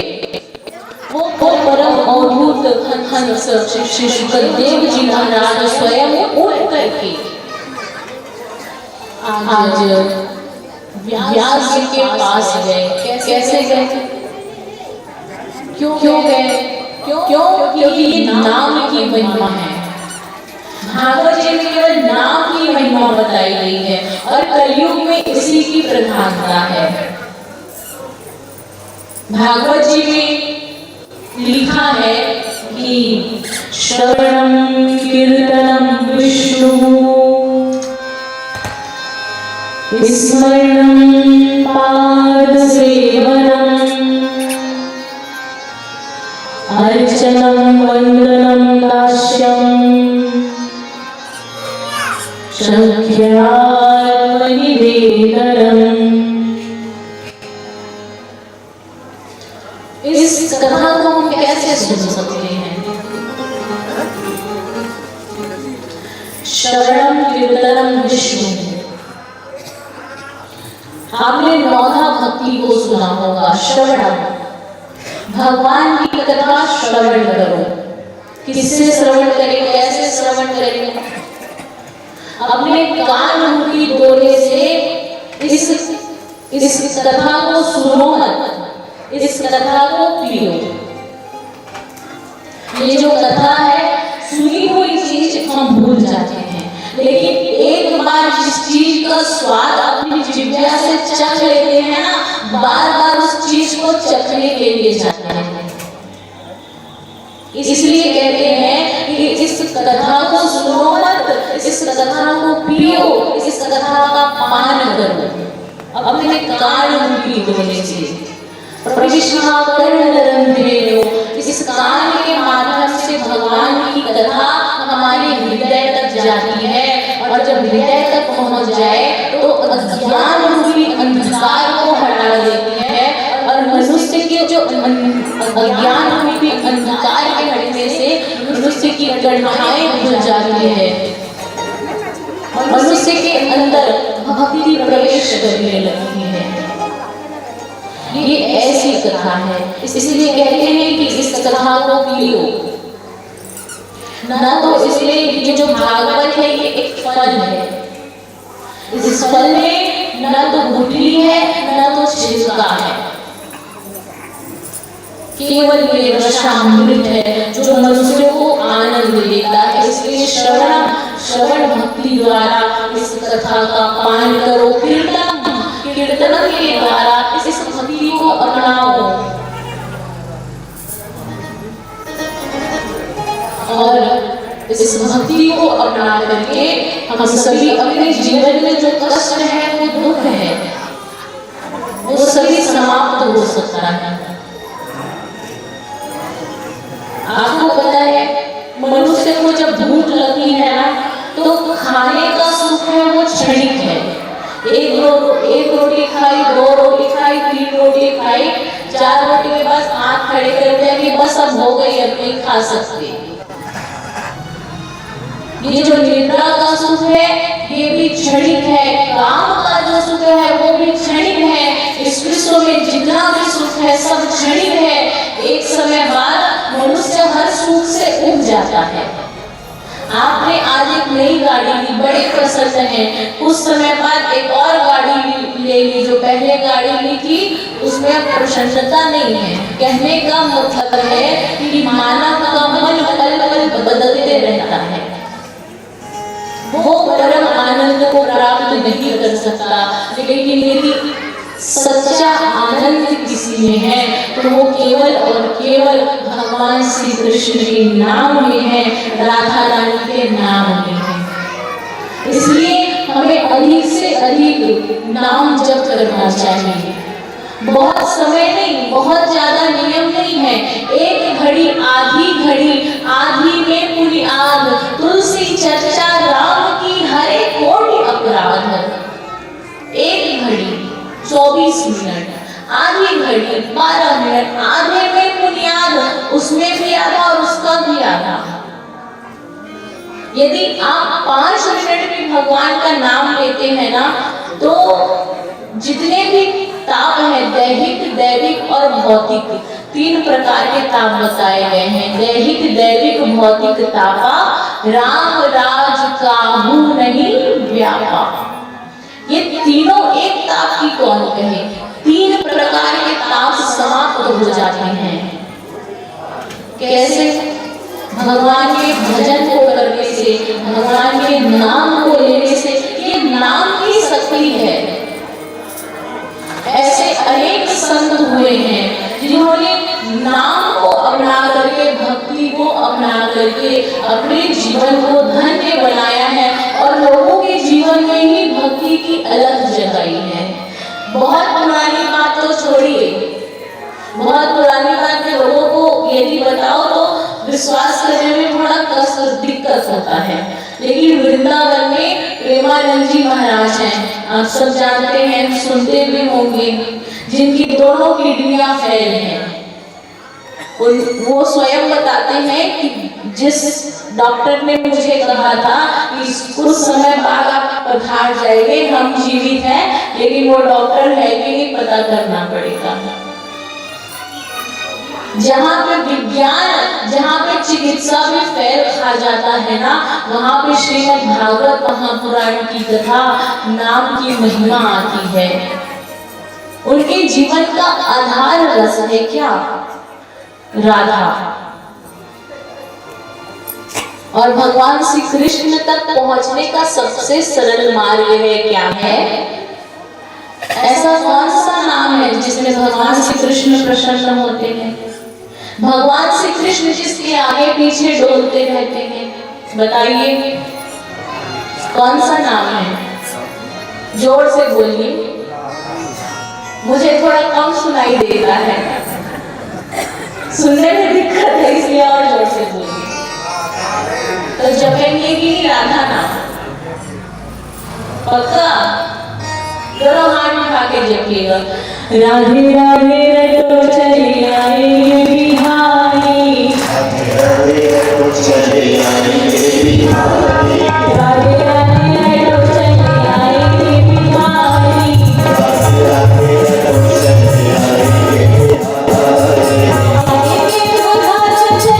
वो परम अद्भुत हंस श्री सुखदेव जी महाराज स्वयं उठ करके आज व्यास जी के पास गए। कैसे गए? क्यों गए? क्योंकि ये नाम की महिमा है। भागवत जी में केवल नाम की महिमा बताई गई है और कलयुग में इसी की प्रधानता है। भागवत जी में लिखा है कि श्रवणं कीर्तनं विष्णु स्मरणं पाद सेवनम् अर्चनं वंदनं दास्यम् सख्यात्मनिवेदनम्। इस कथा को हम कैसे सुन सकते हैं? श्रवणम कीर्तनम विष्णु। आपने नौधा भक्ति को सुना होगा। श्रवणम, भगवान की कथा श्रवण करो। किससे श्रवण करें, कैसे श्रवण करें? अपने कान की डोरे से इस कथा को सुनो मत, इस कथा को पियो। ये जो कथा है, सुनी हुई चीज हम भूल जाते हैं, लेकिन एक बार जिस चीज का स्वाद अपनी जिह्वा से चख लेते हैं ना, बार बार उस चीज को चखने के लिए जाते हैं। इसलिए कहते हैं कि इस कथा को सुनो मत, इस कथा को पियो, इस कथा का पान करो अपने कान की डोले से। प्रविष्णा कर्णरन्ध्रेयो, इस कान के माध्यम से भगवान की कथा हमारे हृदय तक जाती है, और जब हृदय तक पहुंच जाए तो अज्ञान रूपी अंधकार को हटा देती है, और मनुष्य के जो अज्ञान रूपी अंधकार के हटने से मनुष्य की कठिनाई भूल जाती है, मनुष्य के अंदर भक्ति प्रवेश करने लगती है। ये ऐसी कथा है, इसलिए कहते हैं कि इस कथा को पियो। ना तो इसलिए ये जो भागवत है ये एक फल है, इस फल में ना तो गुठली है ना तो छिलका है, केवल ये रसामृत है जो मनुष्य को आनंद देता है। इसलिए श्रवण भक्ति द्वारा इस कथा का पान करो, कीर्तन के द्वारा इस भक्ति को अपनाओ, और इस भक्ति को अपना करके हम सभी अपने जीवन में जो कष्ट है, वो दुख है, वो सभी समाप्त हो सकता है। आपको पता है, मनुष्य को जब भूख लगती है ना, तो खाने का सुख है वो क्षणिक है। एक रोटी खाई, 2 रोटी खाई, 3 रोटी खाई, 4 रोटी के बाद आंख खड़े कर दिया कि बस अब हो गई, अब नहीं खा सकते। ये जो निद्रा का सुख है ये भी क्षणिक है, काम का जो सुख है वो भी क्षणिक है, इस विश्व में जितना भी सुख है सब क्षणिक है। एक समय बाद मनुष्य हर सुख से उब जाता है। आपने आज एक नई गाड़ी ली, बड़े प्रसन्न हैं, कुछ समय बाद एक और गाड़ी ले ली, जो पहले गाड़ी ली थी उसमें प्रसन्नता नहीं है। कहने का मतलब है कि मानव का मन पल पल बदलते रहता है, वो परम आनंद को प्राप्त नहीं कर सकता। लेकिन यदि सच्चा आनंद किसी में है तो वो केवल और केवल भगवान श्री कृष्ण के नाम में है, राधा रानी के नाम में है। इसलिए हमें अधिक से अधिक नाम जप करना चाहिए। बहुत समय नहीं, बहुत ज्यादा नियम नहीं है, एक घड़ी आधी में पूरी आग, तुलसी चर्चा राम की हरे कोटि अपराध। एक घड़ी 24 मिनट, आधी घड़ी 12 मिनट, आधे में बुनियाद, उसमें भी आधा और उसका भी आधा। यदि आप 5 मिनट भी भगवान का नाम लेते हैं ना, तो जितने भी ताप हैं, दैहिक, दैविक और भौतिक, 3 प्रकार के ताप बताए गए हैं। दैहिक, दैविक, भौतिक तापा राम राज काहू नहीं व्यापा। ये तीनों एक ताप की कौन कहे? 3 प्रकार के ताप समाप्त हो जाते हैं। कैसे? भगवान के भजन को करने से, भगवान के नाम को लेने से। ये नाम की शक्ति है। ऐसे अनेक संत हुए हैं जिन्होंने नाम को अपना करके, भक्ति को अपना करके अपने जीवन को धन्य बनाया है, और लोगों के जीवन में ही भक्ति की अलग जगाई है। बहुत पुरानी बात तो छोड़िए, बहुत पुरानी बात के लोगों को यदि बताओ तो विश्वास करने में थोड़ा दिक्कत होता है। लेकिन वृंदावन में प्रेमानंद जी महाराज हैं, आप सब जानते हैं, सुनते भी होंगे, जिनकी दोनों किडनियां फेल हैं। वो स्वयं बताते हैं कि जिस डॉक्टर ने मुझे कहा था कि कुछ समय बाद आप पधार जाएंगे, हम जीवित हैं, लेकिन वो डॉक्टर है कि नहीं पता करना पड़ेगा। जहाँ पे विज्ञान, जहाँ पे चिकित्सा में फेल खा जाता है ना, वहाँ पे श्रीमद् भागवत महापुराण की कथा, नाम की महिमा आती है। उनके जीवन का आधार रस है क्या? राधा। और भगवान श्री कृष्ण तक पहुंचने का सबसे सरल मार्ग है क्या है? ऐसा कौन सा नाम है जिसमें भगवान श्री कृष्ण प्रसन्न होते हैं? भगवान श्री कृष्ण जिसके आगे पीछे डोलते रहते हैं, बताइए कौन सा नाम है? जोर से बोलिए, मुझे थोड़ा कम सुनाई देता है, सुनने में दिक्कत है, इसलिए और जोर से बोलिए। तो जपेंगे कि नहीं राधा नाम? पक्का? दोनों हाथ उठा के जपिएगा। राधे राधे रटो चली आई बिहारी, राधे रटो चली आई बिहारी, राधे राधे रटो चली आई बिहारी, राधे राधे रटो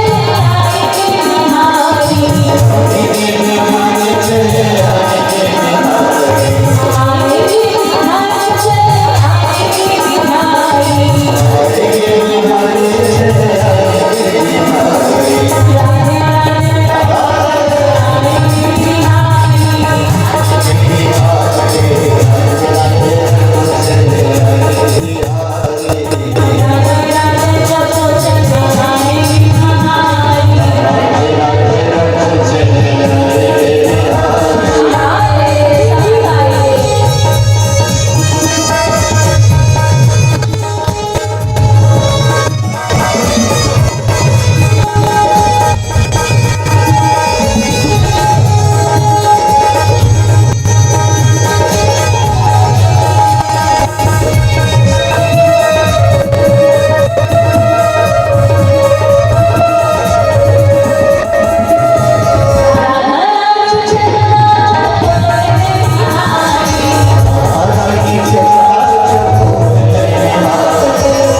चली आई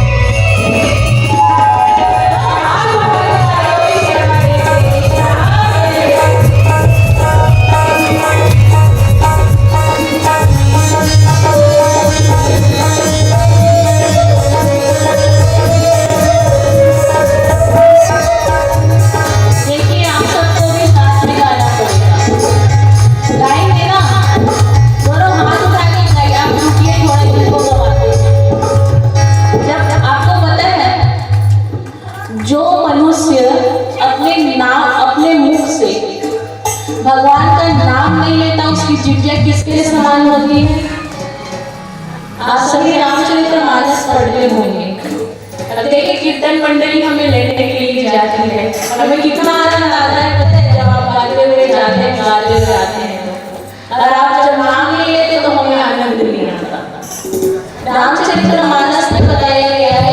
बिहारी। किसके समान होती है? आप सभी रामचरितमानस पढ़ते होंगे। अब देखिए कीर्तन मंडली हमें लेने के लिए जाती है, हमें कितना आनंद आता है पता है, जब आप गाते हुए जाते हैं, गाते हुए आते हैं तो। और आप जब नाम नहीं लेते तो हमें आनंद नहीं आता। रामचरितमानस में बताया गया है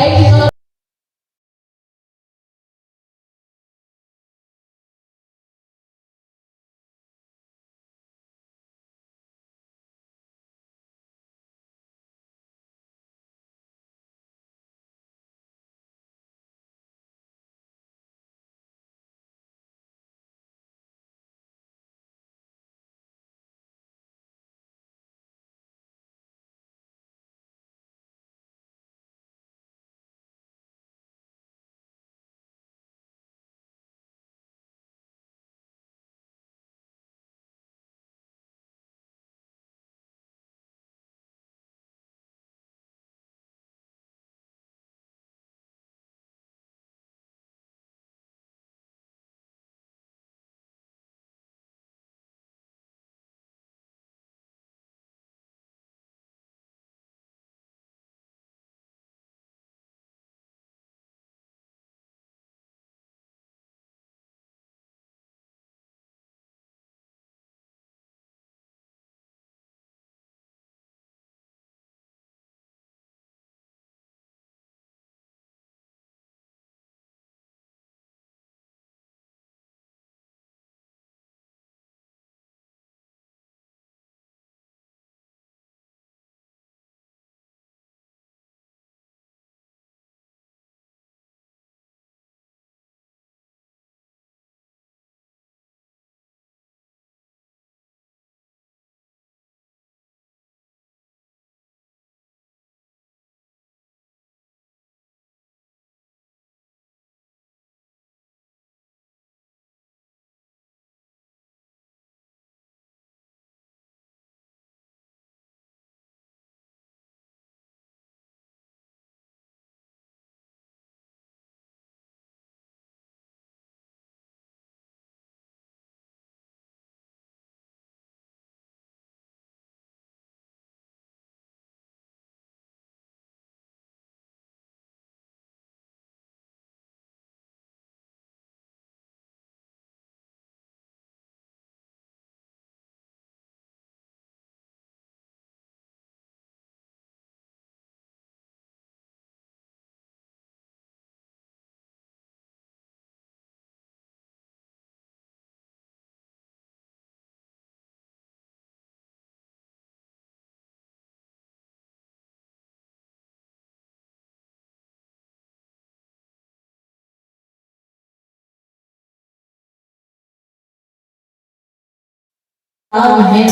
नाव है।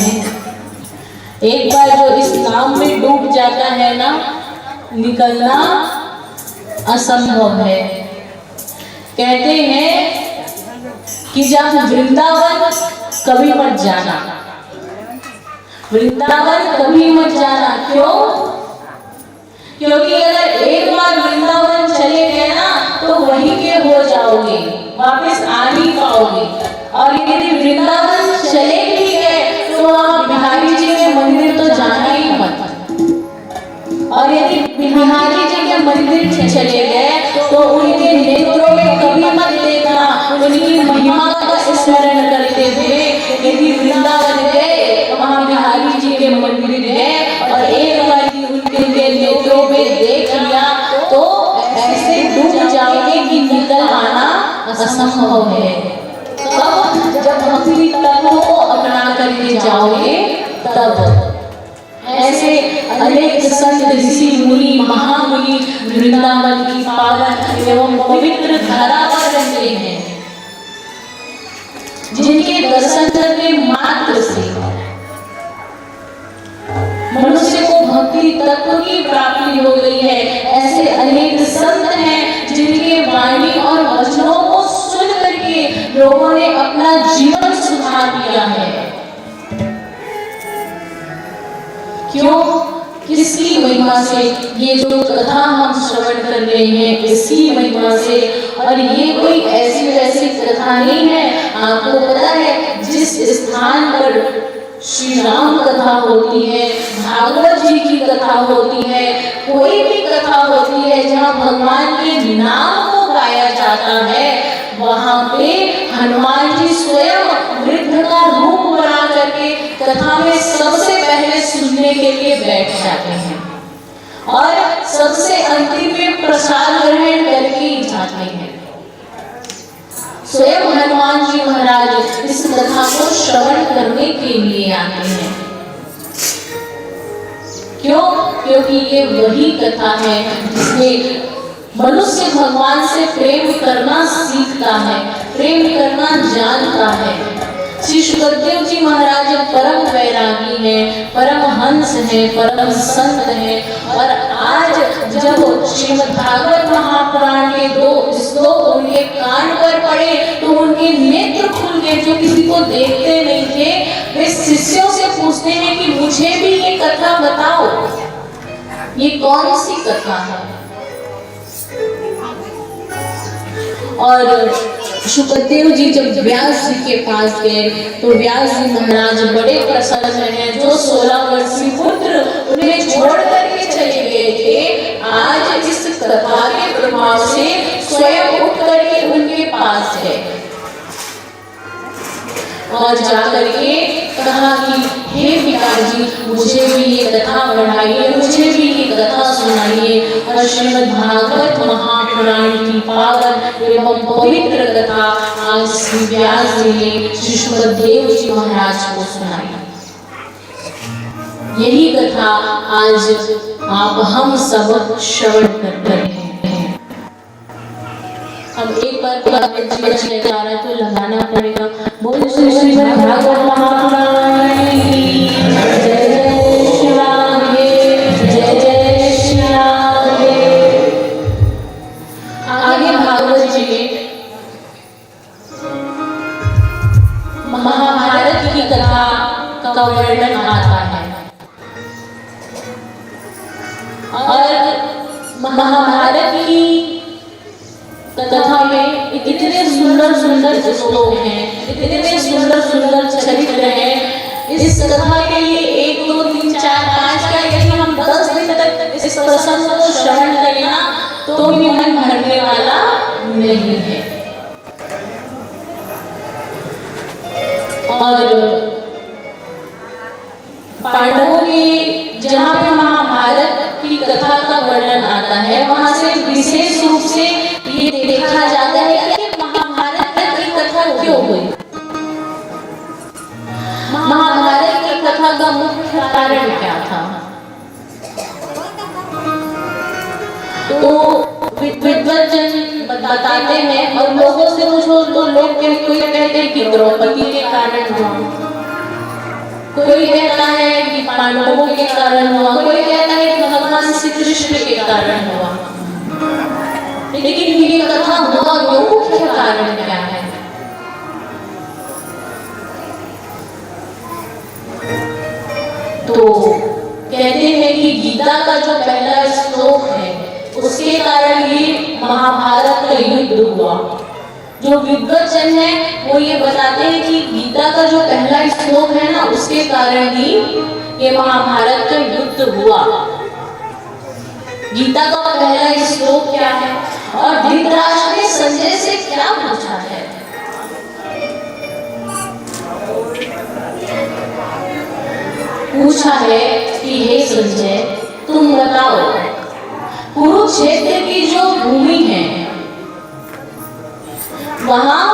एक बार जो इस नाव में डूब जाता है ना, निकलना असंभव है। कहते हैं कि जब वृंदावन कभी मत जाना, वृंदावन कभी मत जाना। क्यों? क्योंकि अगर एक बार वृंदावन चले गए ना तो वहीं के हो जाओगे, वापस आ नहीं पाओगे। और यदि वृंदावन चले भी गए तो आप बिहारी जी के मंदिर तो जाना ही मत। और यदि बिहारी जी के मंदिर चले गए तो उनके नेत्रों में कभी मत देखना, उनकी महिमा का स्मरण करते हुए यदि वृंदावन गए, वहाँ बिहारी जी के मंदिर गए और एक बार उनके नेत्रों में देख लिया तो ऐसे डूब जाओगे कि निकल आना असंभव है। तब जब भक्ति तत्व को अपना करके जाओगे तब। ऐसे अनेक संत ऋषि मुनि महामुनि वृंदावन की पावन एवं पवित्र धरा पर रहते हैं, जिनके दर्शन करने मात्र से मनुष्य को भक्ति तत्व की प्राप्ति हो गई है। ऐसे अनेक संत हैं जिनके वाणी और वचनों को सुन करके लोगों ने अपना जीवन सुधार दिया है। क्यों? किसकी महिमा से? ये जो कथा हम श्रवण कर रहे हैं इसकी महिमा से। और ये कोई ऐसी वैसी कथा नहीं है। आपको पता है जिस स्थान पर श्री राम कथा होती है, भागवत जी की कथा होती है, कोई भी कथा होती है जहाँ भगवान के नाम को गाया जाता है, वहाँ पे हनुमान जी स्वयं वृद्ध का रूप बना करके कथा में सबसे पहले सुनने के लिए बैठ जाते हैं और सबसे अंतिम में प्रसाद ग्रहण करके ही जाते हैं। स्वयं हनुमान जी महाराज इस कथा को श्रवण करने के लिए आते हैं। क्यों? क्योंकि ये वही कथा है जिसमें मनुष्य भगवान से प्रेम करना सीखता है, प्रेम करना जानता है। श्री सुखदेव जी महाराज परम वैरागी हैं, परम हंस हैं, परम संत हैं। और आज जब श्रीमद् भागवत महापुराण के 2 श्लोक उनके कान पर पड़े तो उनके नेत्र खुल गए, जो किसी को देखते नहीं थे। वे शिष्यों से पूछते हैं कि मुझे भी ये कथा बताओ, ये कौन सी कथा है? और सुखदेव जी जब व्यास जी के पास गए तो व्यास जी महाराज बड़े प्रसन्न हैं। जो 16 वर्षीय पुत्र उन्हें छोड़ करके चले गए थे, आज इस कथा के प्रभाव से स्वयं उठ करके उनके पास गए और जाकर के कहा कि हे पिताजी, मुझे भी ये कथा पढ़ाइए, मुझे भी ये कथा सुनाइए। और श्रीमद् भागवत महापुराण की पावन एवं पवित्र कथा आज श्री व्यास जी ने श्री सुखदेव जी महाराज को सुनाई। यही कथा आज आप हम सब श्रवण कर रहे हैं। अब एक बार जयकारा तो लगाना पड़ेगा। बोल श्री भागवत महापुराण की जय जय श्री राम, जय जय श्री राम। आगे भागवत जी में महाभारत की कथा का वर्णन आता है और महाभारत की कथा में इतने सुंदर सुंदर श्लोक हैं, इतने सुंदर सुंदर चरित्र हैं। इस कथा के लिए 1 2 3 4 5 का यदि हम 10 दिन तक इस प्रसंग को श्रवण करें ना तो भी मन भरने वाला नहीं है। और पांडवों के जहाँ पे महाभारत की कथा का वर्णन आता है, वहां से विशेष रूप से ये देखा जाता है कि महाभारत की कथा क्यों हुई। महाभारत की कथा का मुख्य कारण क्या था? तो विद्वज्जन बताते हैं और लोगों से पूछो तो लोग कहते हैं कि द्रौपदी के कारण हुआ। कोई कहता है कि पांडवों के कारण हुआ, कोई कहता है कि भगवान श्री कृष्ण के कारण हुआ। लेकिन ये कथा हुआ क्यों, मुख्य कारण क्या है? तो कहते हैं कि गीता का जो पहला श्लोक है उसके कारण ये महाभारत का युद्ध हुआ। जो विद्वज्जन है वो ये बताते हैं कि गीता का जो पहला श्लोक है ना, उसके कारण ही ये महाभारत का युद्ध हुआ। गीता का पहला श्लोक क्या है? और धृतराष्ट्र ने संजय से क्या पूछा है? पूछा है कि हे संजय, तुम बताओ, कुरुक्षेत्र की जो भूमि है वहां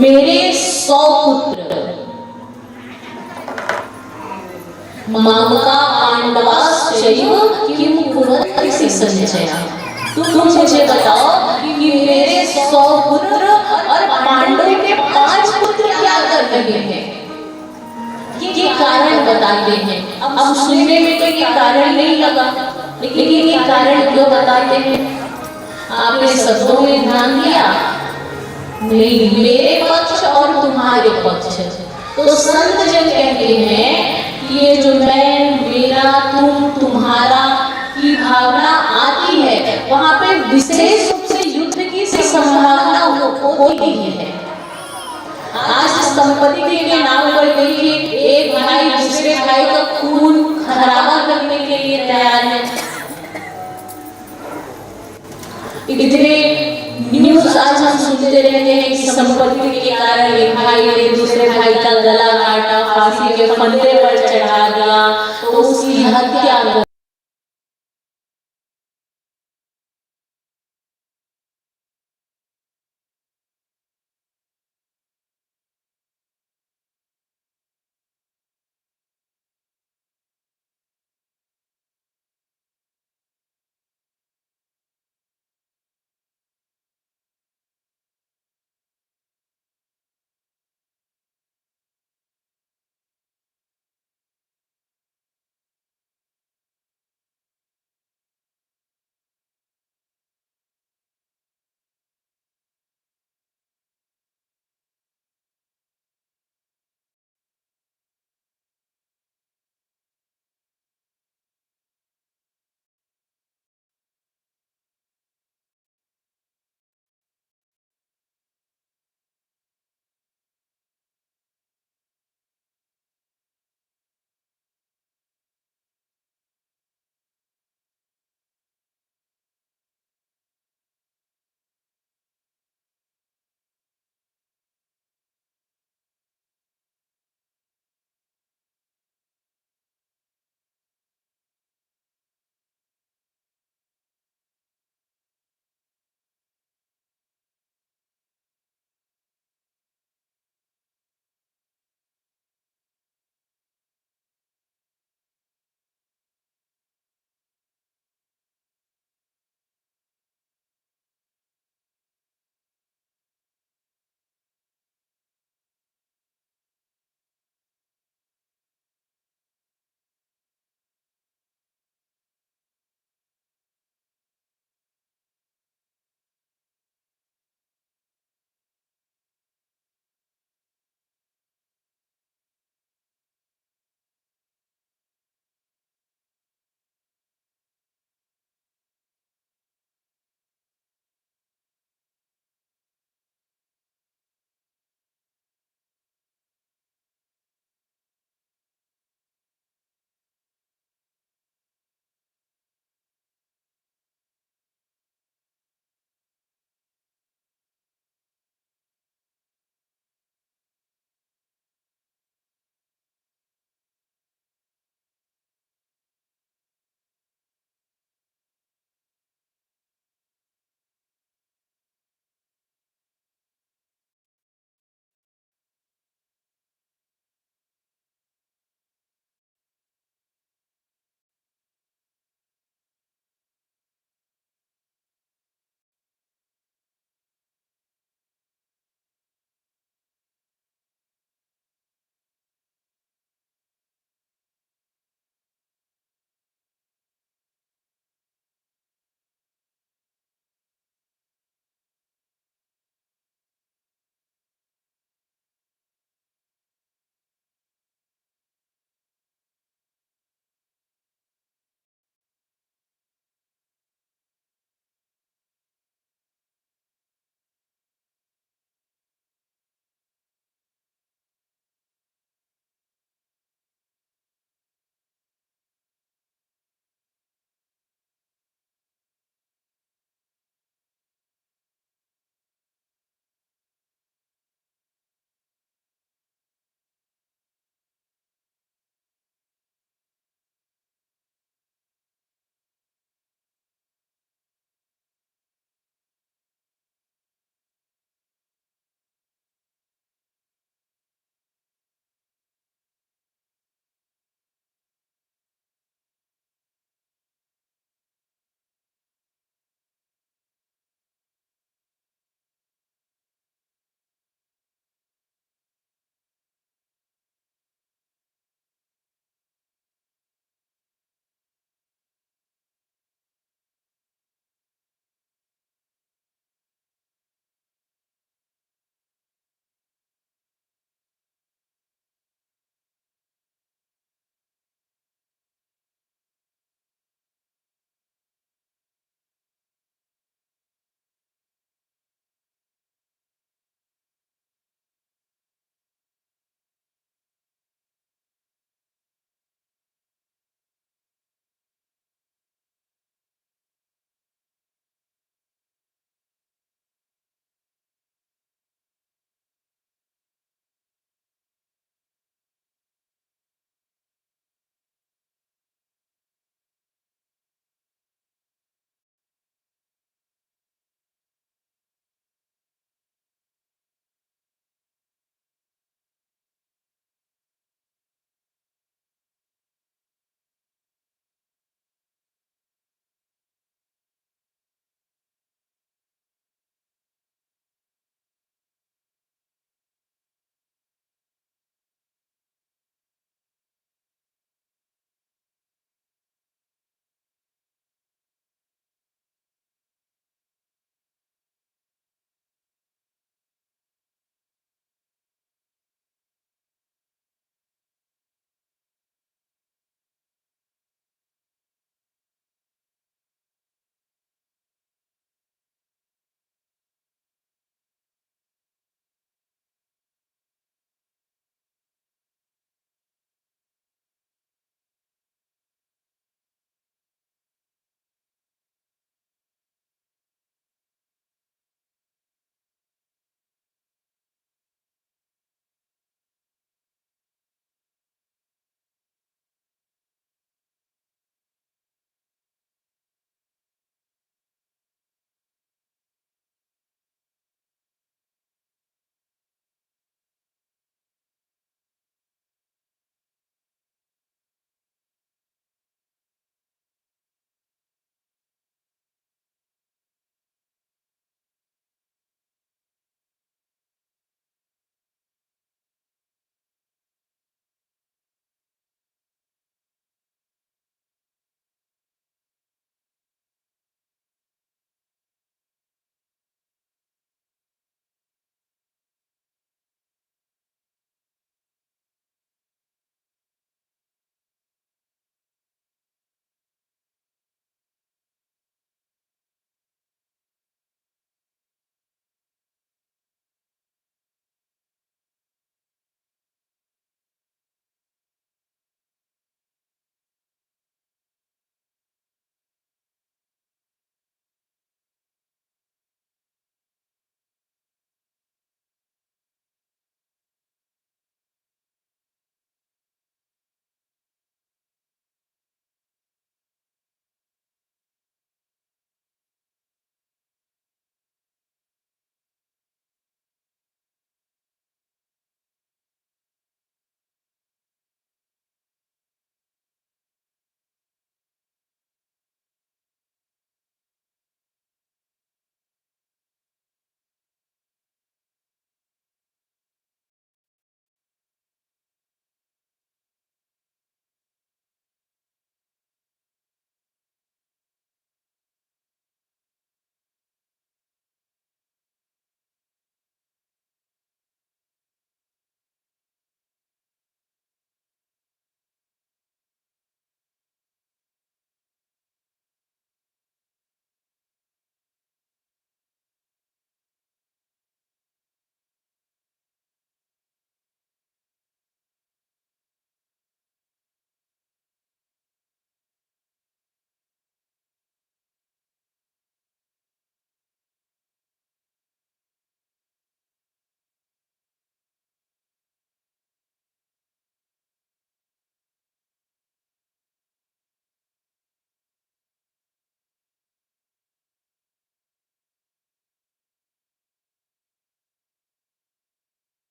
मेरे 100 पुत्र मामका पांडवाश्चैव किम कुर्वन्ति संजय। तुम मुझे बताओ कि मेरे 100 पुत्र और पांडव के 5 पुत्र क्या कर रहे हैं? ये कारण बताते हैं। अब सुनने में तो ये कारण नहीं लगा, लेकिन ये कारण क्यों बताते हैं? आपने शब्दों में ध्यान दिया? नहीं, मेरे पक्ष और तुम्हारे पक्ष। तो संत जन कहते हैं कि ये जो मैं, मेरा, तुम, तुम्हारा की भावना आती है, वहां पे विशेष रूप से युद्ध की संभावना होती है। आज संपत्ति के नाम पर देखिए, एक भाई दूसरे भाई का खून खराबा करने के लिए तैयार है। इतने न्यूज़ आज हम सुनते रहते हैं कि संपत्ति के कारण एक भाई ने दूसरे भाई का गला काटा, फांसी के फंदे पर चढ़ा दिया, तो उसकी हत्या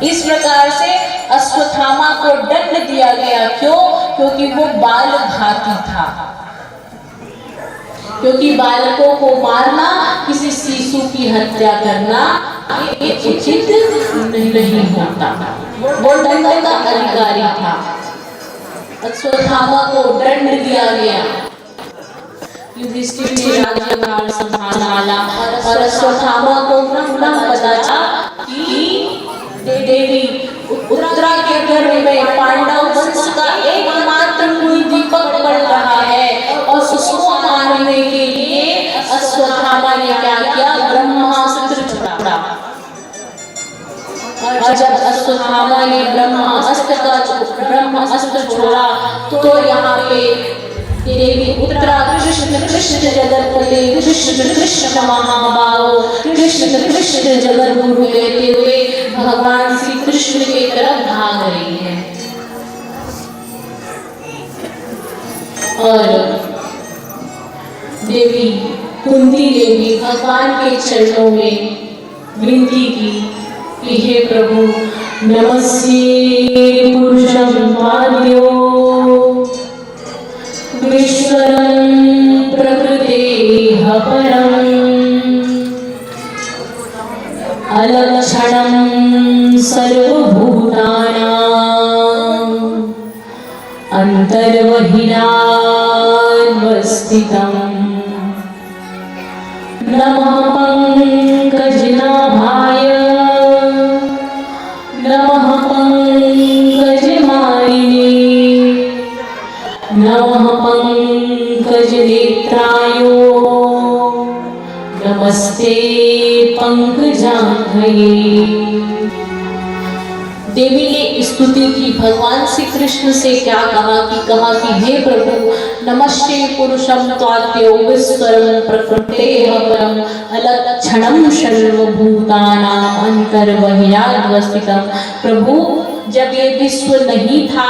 इस प्रकार से अश्वत्थामा को दंड दिया गया। क्यों? क्योंकि वो बाल घाती था। क्योंकि बालकों को मारना, किसी शिशु की हत्या करना ये उचित नहीं होता। वो दंड का अधिकारी था। अश्वत्थामा को दंड दिया गया। युधिष्ठिर ने राज्यभार संभाला और अश्वत्थामा को पुनः पता चला कि देवी उत्तरा के गर्भ में पांडव वंश का एकमात्र कोई दीपक बढ़ रहा है और उसको मारने के लिए अश्वत्थामा ने क्या किया? ब्रह्मास्त्र छोड़ा। और जब अश्वत्थामा ने ब्रह्मास्त्र छोड़ा तो यहाँ पे देवी उत्तरा कृष्ण जगतपते कृष्ण महाबाहो कृष्ण जगत गुरु लेते हुए भगवान श्री कृष्ण के तरफ भाग रही है। और देवी कुंती देवी भगवान के चरणों में विनती की कि हे प्रभु, नमस्ते पुरुषं पाद्यो विश्वरं प्रकृतेः परम् अलक्षणं सर्वभूतानां अन्तर्वहिनावस्थितं नमः पंकजनाभाय नमः पंकजमालिने नमः पंकजनेत्रायो नमस्ते पंकजांघ्रये। देवी ने स्तुति की भगवान श्री कृष्ण से। क्या कहा कि हे प्रभु, नमस्ते पुरुषं त्वाद्यो विश्वरं प्रकृतेः परम् अलक्षणं सर्वभूतानां अन्तर्बहिरावस्थितं। प्रभु, जब ये विश्व नहीं था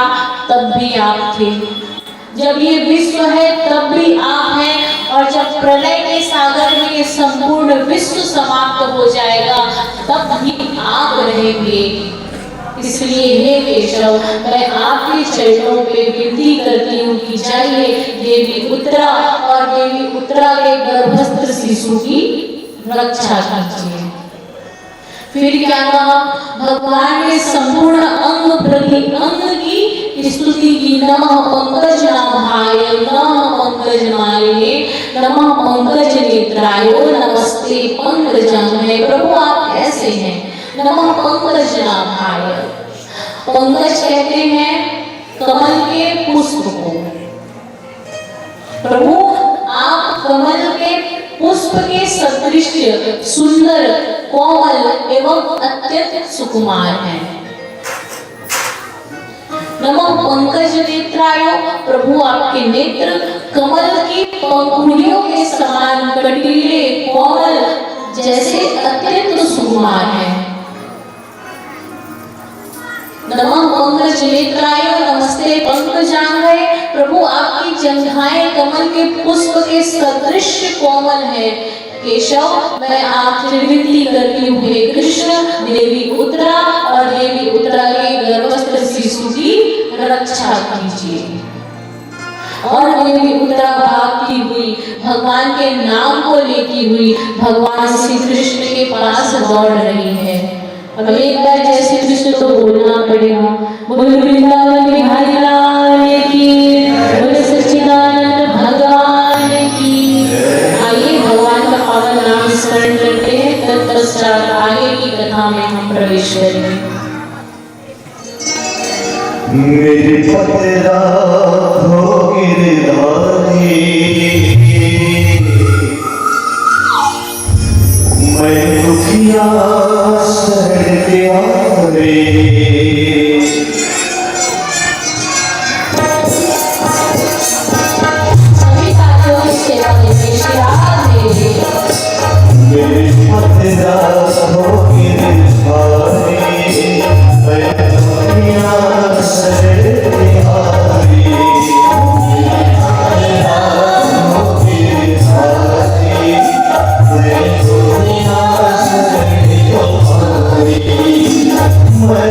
तब भी आप थे, जब ये विश्व है तब भी आप हैं, और जब प्रलय के सागर में ये संपूर्ण विश्व समाप्त हो जाएगा तब भी आप रहेंगे। इसलिए हे केशव, मैं आपके चरणों पे विनती करती हूँ कि जाइए देवी उत्तरा और देवी उत्तरा के गर्भस्थ शिशु की रक्षा कीजिए। फिर क्या कहा? भगवान ने संपूर्ण अंग प्रति अंग की स्तुति की। नमः पंकजनाभाय नमः पंकजमालिने नमः पंकजनेत्राय नमस्ते पंकजांघ्रये। प्रभु, आप कैसे हैं? नमः पंकजनाभाय। पंकज कहते हैं कमल के पुष्प को। प्रभु, आप कमल के पुष्प के सदृश सुंदर, कोमल एवं अत्यंत सुकुमार हैं। नमः पंकज नेत्राय। प्रभु, आपके नेत्र कमल की पंखुड़ियों के समान कटीले, कोमल जैसे अत्यंत सुकुमार हैं। नमः पंकज नेत्राय नमस्ते पंकजांघ्रये। प्रभु, आपकी जंघाएं कमल के पुष्प के सदृश कोमल है। केशव, मैं आपसे विनती करती हूँ हे कृष्ण, देवी उत्तरा और देवी उत्तरा के गर्भस्थ शिशु की रक्षा कीजिए। और देवी उत्तरा भागती हुई भगवान के नाम को लेती हुई भगवान श्री कृष्ण के पास दौड़ रही है। अब एक बार जय श्री कृष्ण तो बोलना पड़ेगा। बोल वृंदावन बिहारी लाल की, बोल सच्चिदानंद भगवान की। आइए भगवान का पावन नाम स्मरण करते हैं, तत्पश्चात आगे की कथा में हम प्रवेश करेंगे। मेरी पतरा हो गिरधारी, मैं दुखिया शरण प्यारे। सभी साथियों की सेवा में मेरी पतरा हो गिरधारी, मैं दुखिया शरण प्यारे। मैं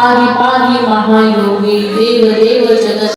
पाहि पाहि महायोगी देव देव जगत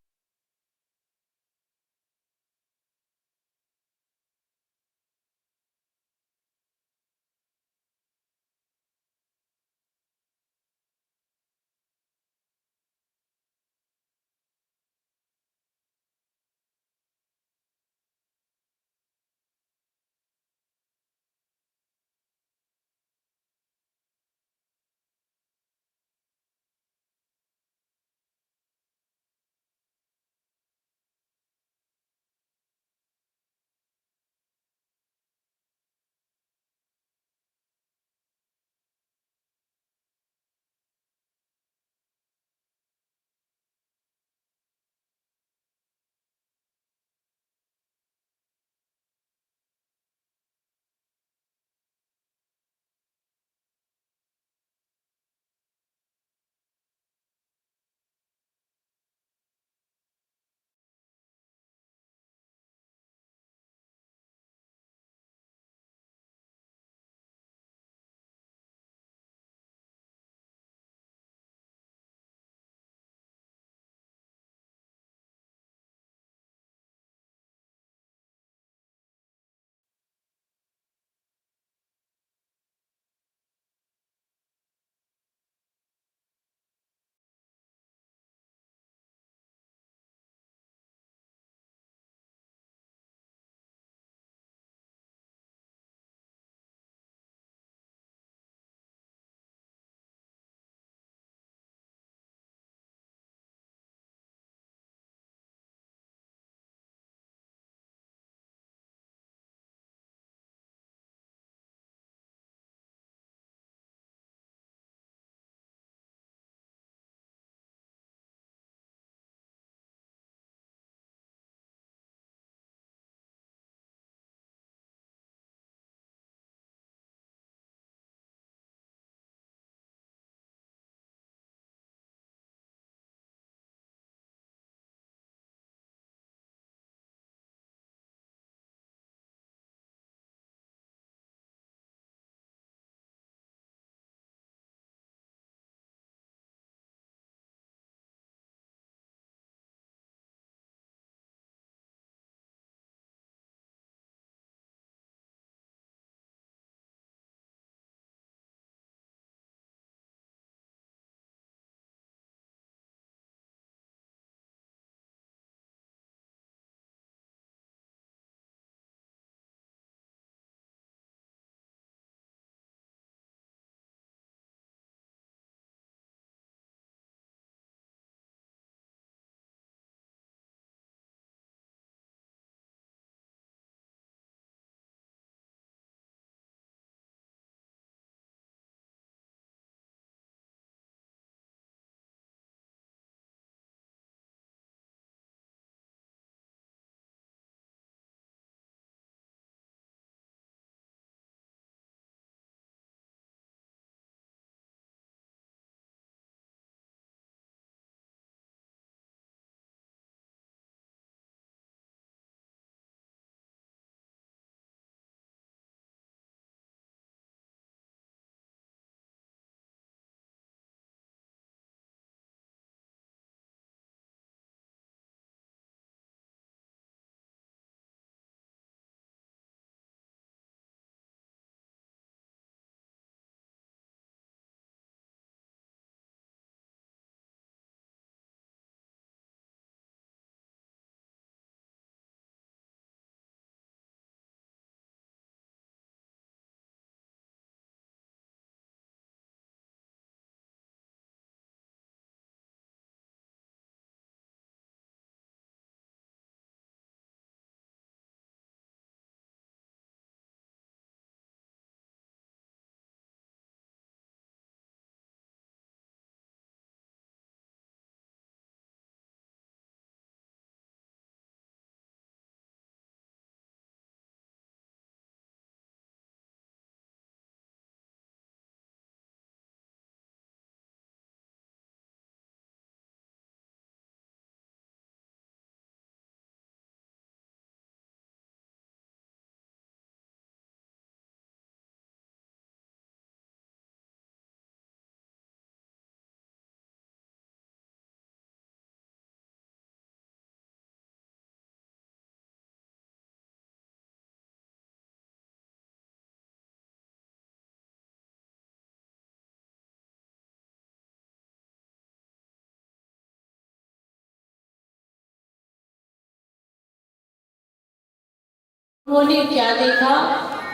उन्होंने क्या देखा?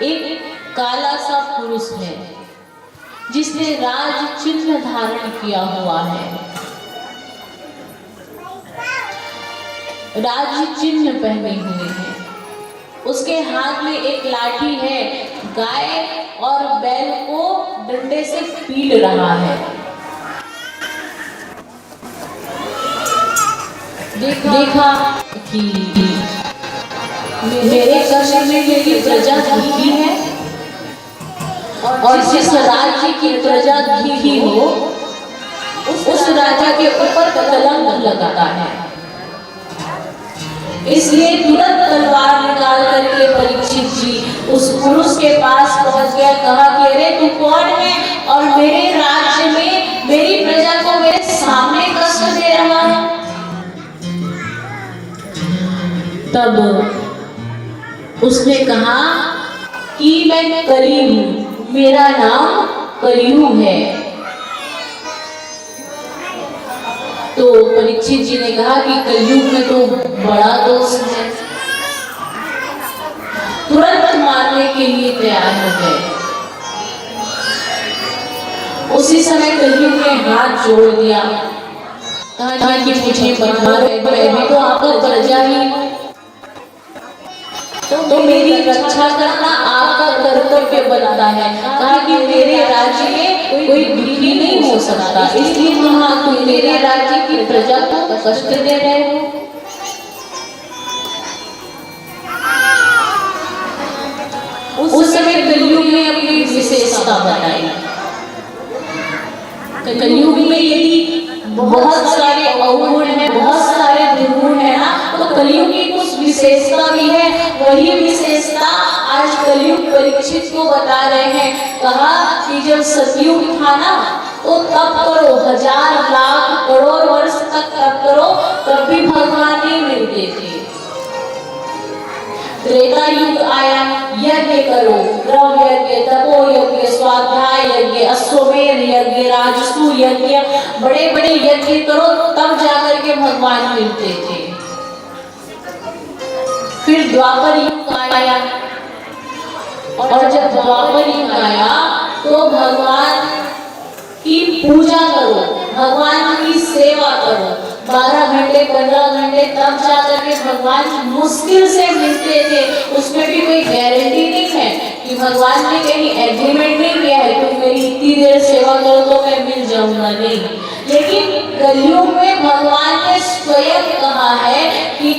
एक काला सा पुरुष है जिसने राज चिन्ह धारण किया हुआ है। राज चिन्ह पहने हुए हैं। उसके हाथ में एक लाठी है। गाय और बैल को डंडे से पीट रहा है। देखा कि मेरे कष्ट में मेरी प्रजा दुखी है और जिस राज्य की प्रजा दुखी हो उस राजा के ऊपर कलंक लगाता है। इसलिए तुरंत तलवार निकाल करके परीक्षित जी उस पुरुष के पास पहुंच गया। कहा कि अरे तू कौन है और मेरे राज्य में मेरी प्रजा को मेरे सामने कष्ट दे रहा है? तब उसने कहा कि मैं कली हूं, मेरा नाम कलियुग है। तो परीक्षित जी ने कहा कि कलयुग में तो बड़ा दोष है। तुरंत मारने के लिए तैयार हो गए। उसी समय कलयुग ने हाथ जोड़ दिया। कहा कि मुझे बता मैं तो आपका प्रजा ही हूं, तो मेरी रक्षा करना आपका कर्तव्य बनता है। कहा कि मेरे राज्य में कोई दुखी नहीं हो सकता, इसलिए तुम मेरे राज्य की प्रजा को कष्ट दे रहे हो। उस समय कलयुग ने अपनी विशेषता बताई। कलयुग में यदि बहुत सारे अवगुण है, बहुत सारे दुर्गुण है ना, तो कलयुग की कुछ विशेषता भी है। वही विशेषता आज कलयुग परीक्षित को बता रहे हैं। कहा कि जब सतयुग था ना तो तप करो, 1000 लाख करोड़ वर्ष तक तप करो, तब भी भगवान नहीं मिलते थे। त्रेता युग आया, यज्ञ करो, द्रव्य यज्ञ, तपो यज्ञ, स्वाध्याय यज्ञ, अश्वमेध यज्ञ, राजसू यज्ञ, बड़े बड़े यज्ञ करो, तब जाकर के भगवान मिलते थे। फिर द्वापर युग आया और जब द्वापर युग आया तो भगवान की पूजा करो, भगवान की सेवा करो, 12 घंटे 15 घंटे, तब जाकर के भगवान मुश्किल से मिलते थे। उसमें भी कोई गारंटी नहीं है कि भगवान ने कहीं एग्रीमेंट नहीं किया है तुम मेरी इतनी देर सेवा करो तो मैं मिल जाऊंगा, नहीं। लेकिन कलयुग में भगवान ने स्वयं कहा है कि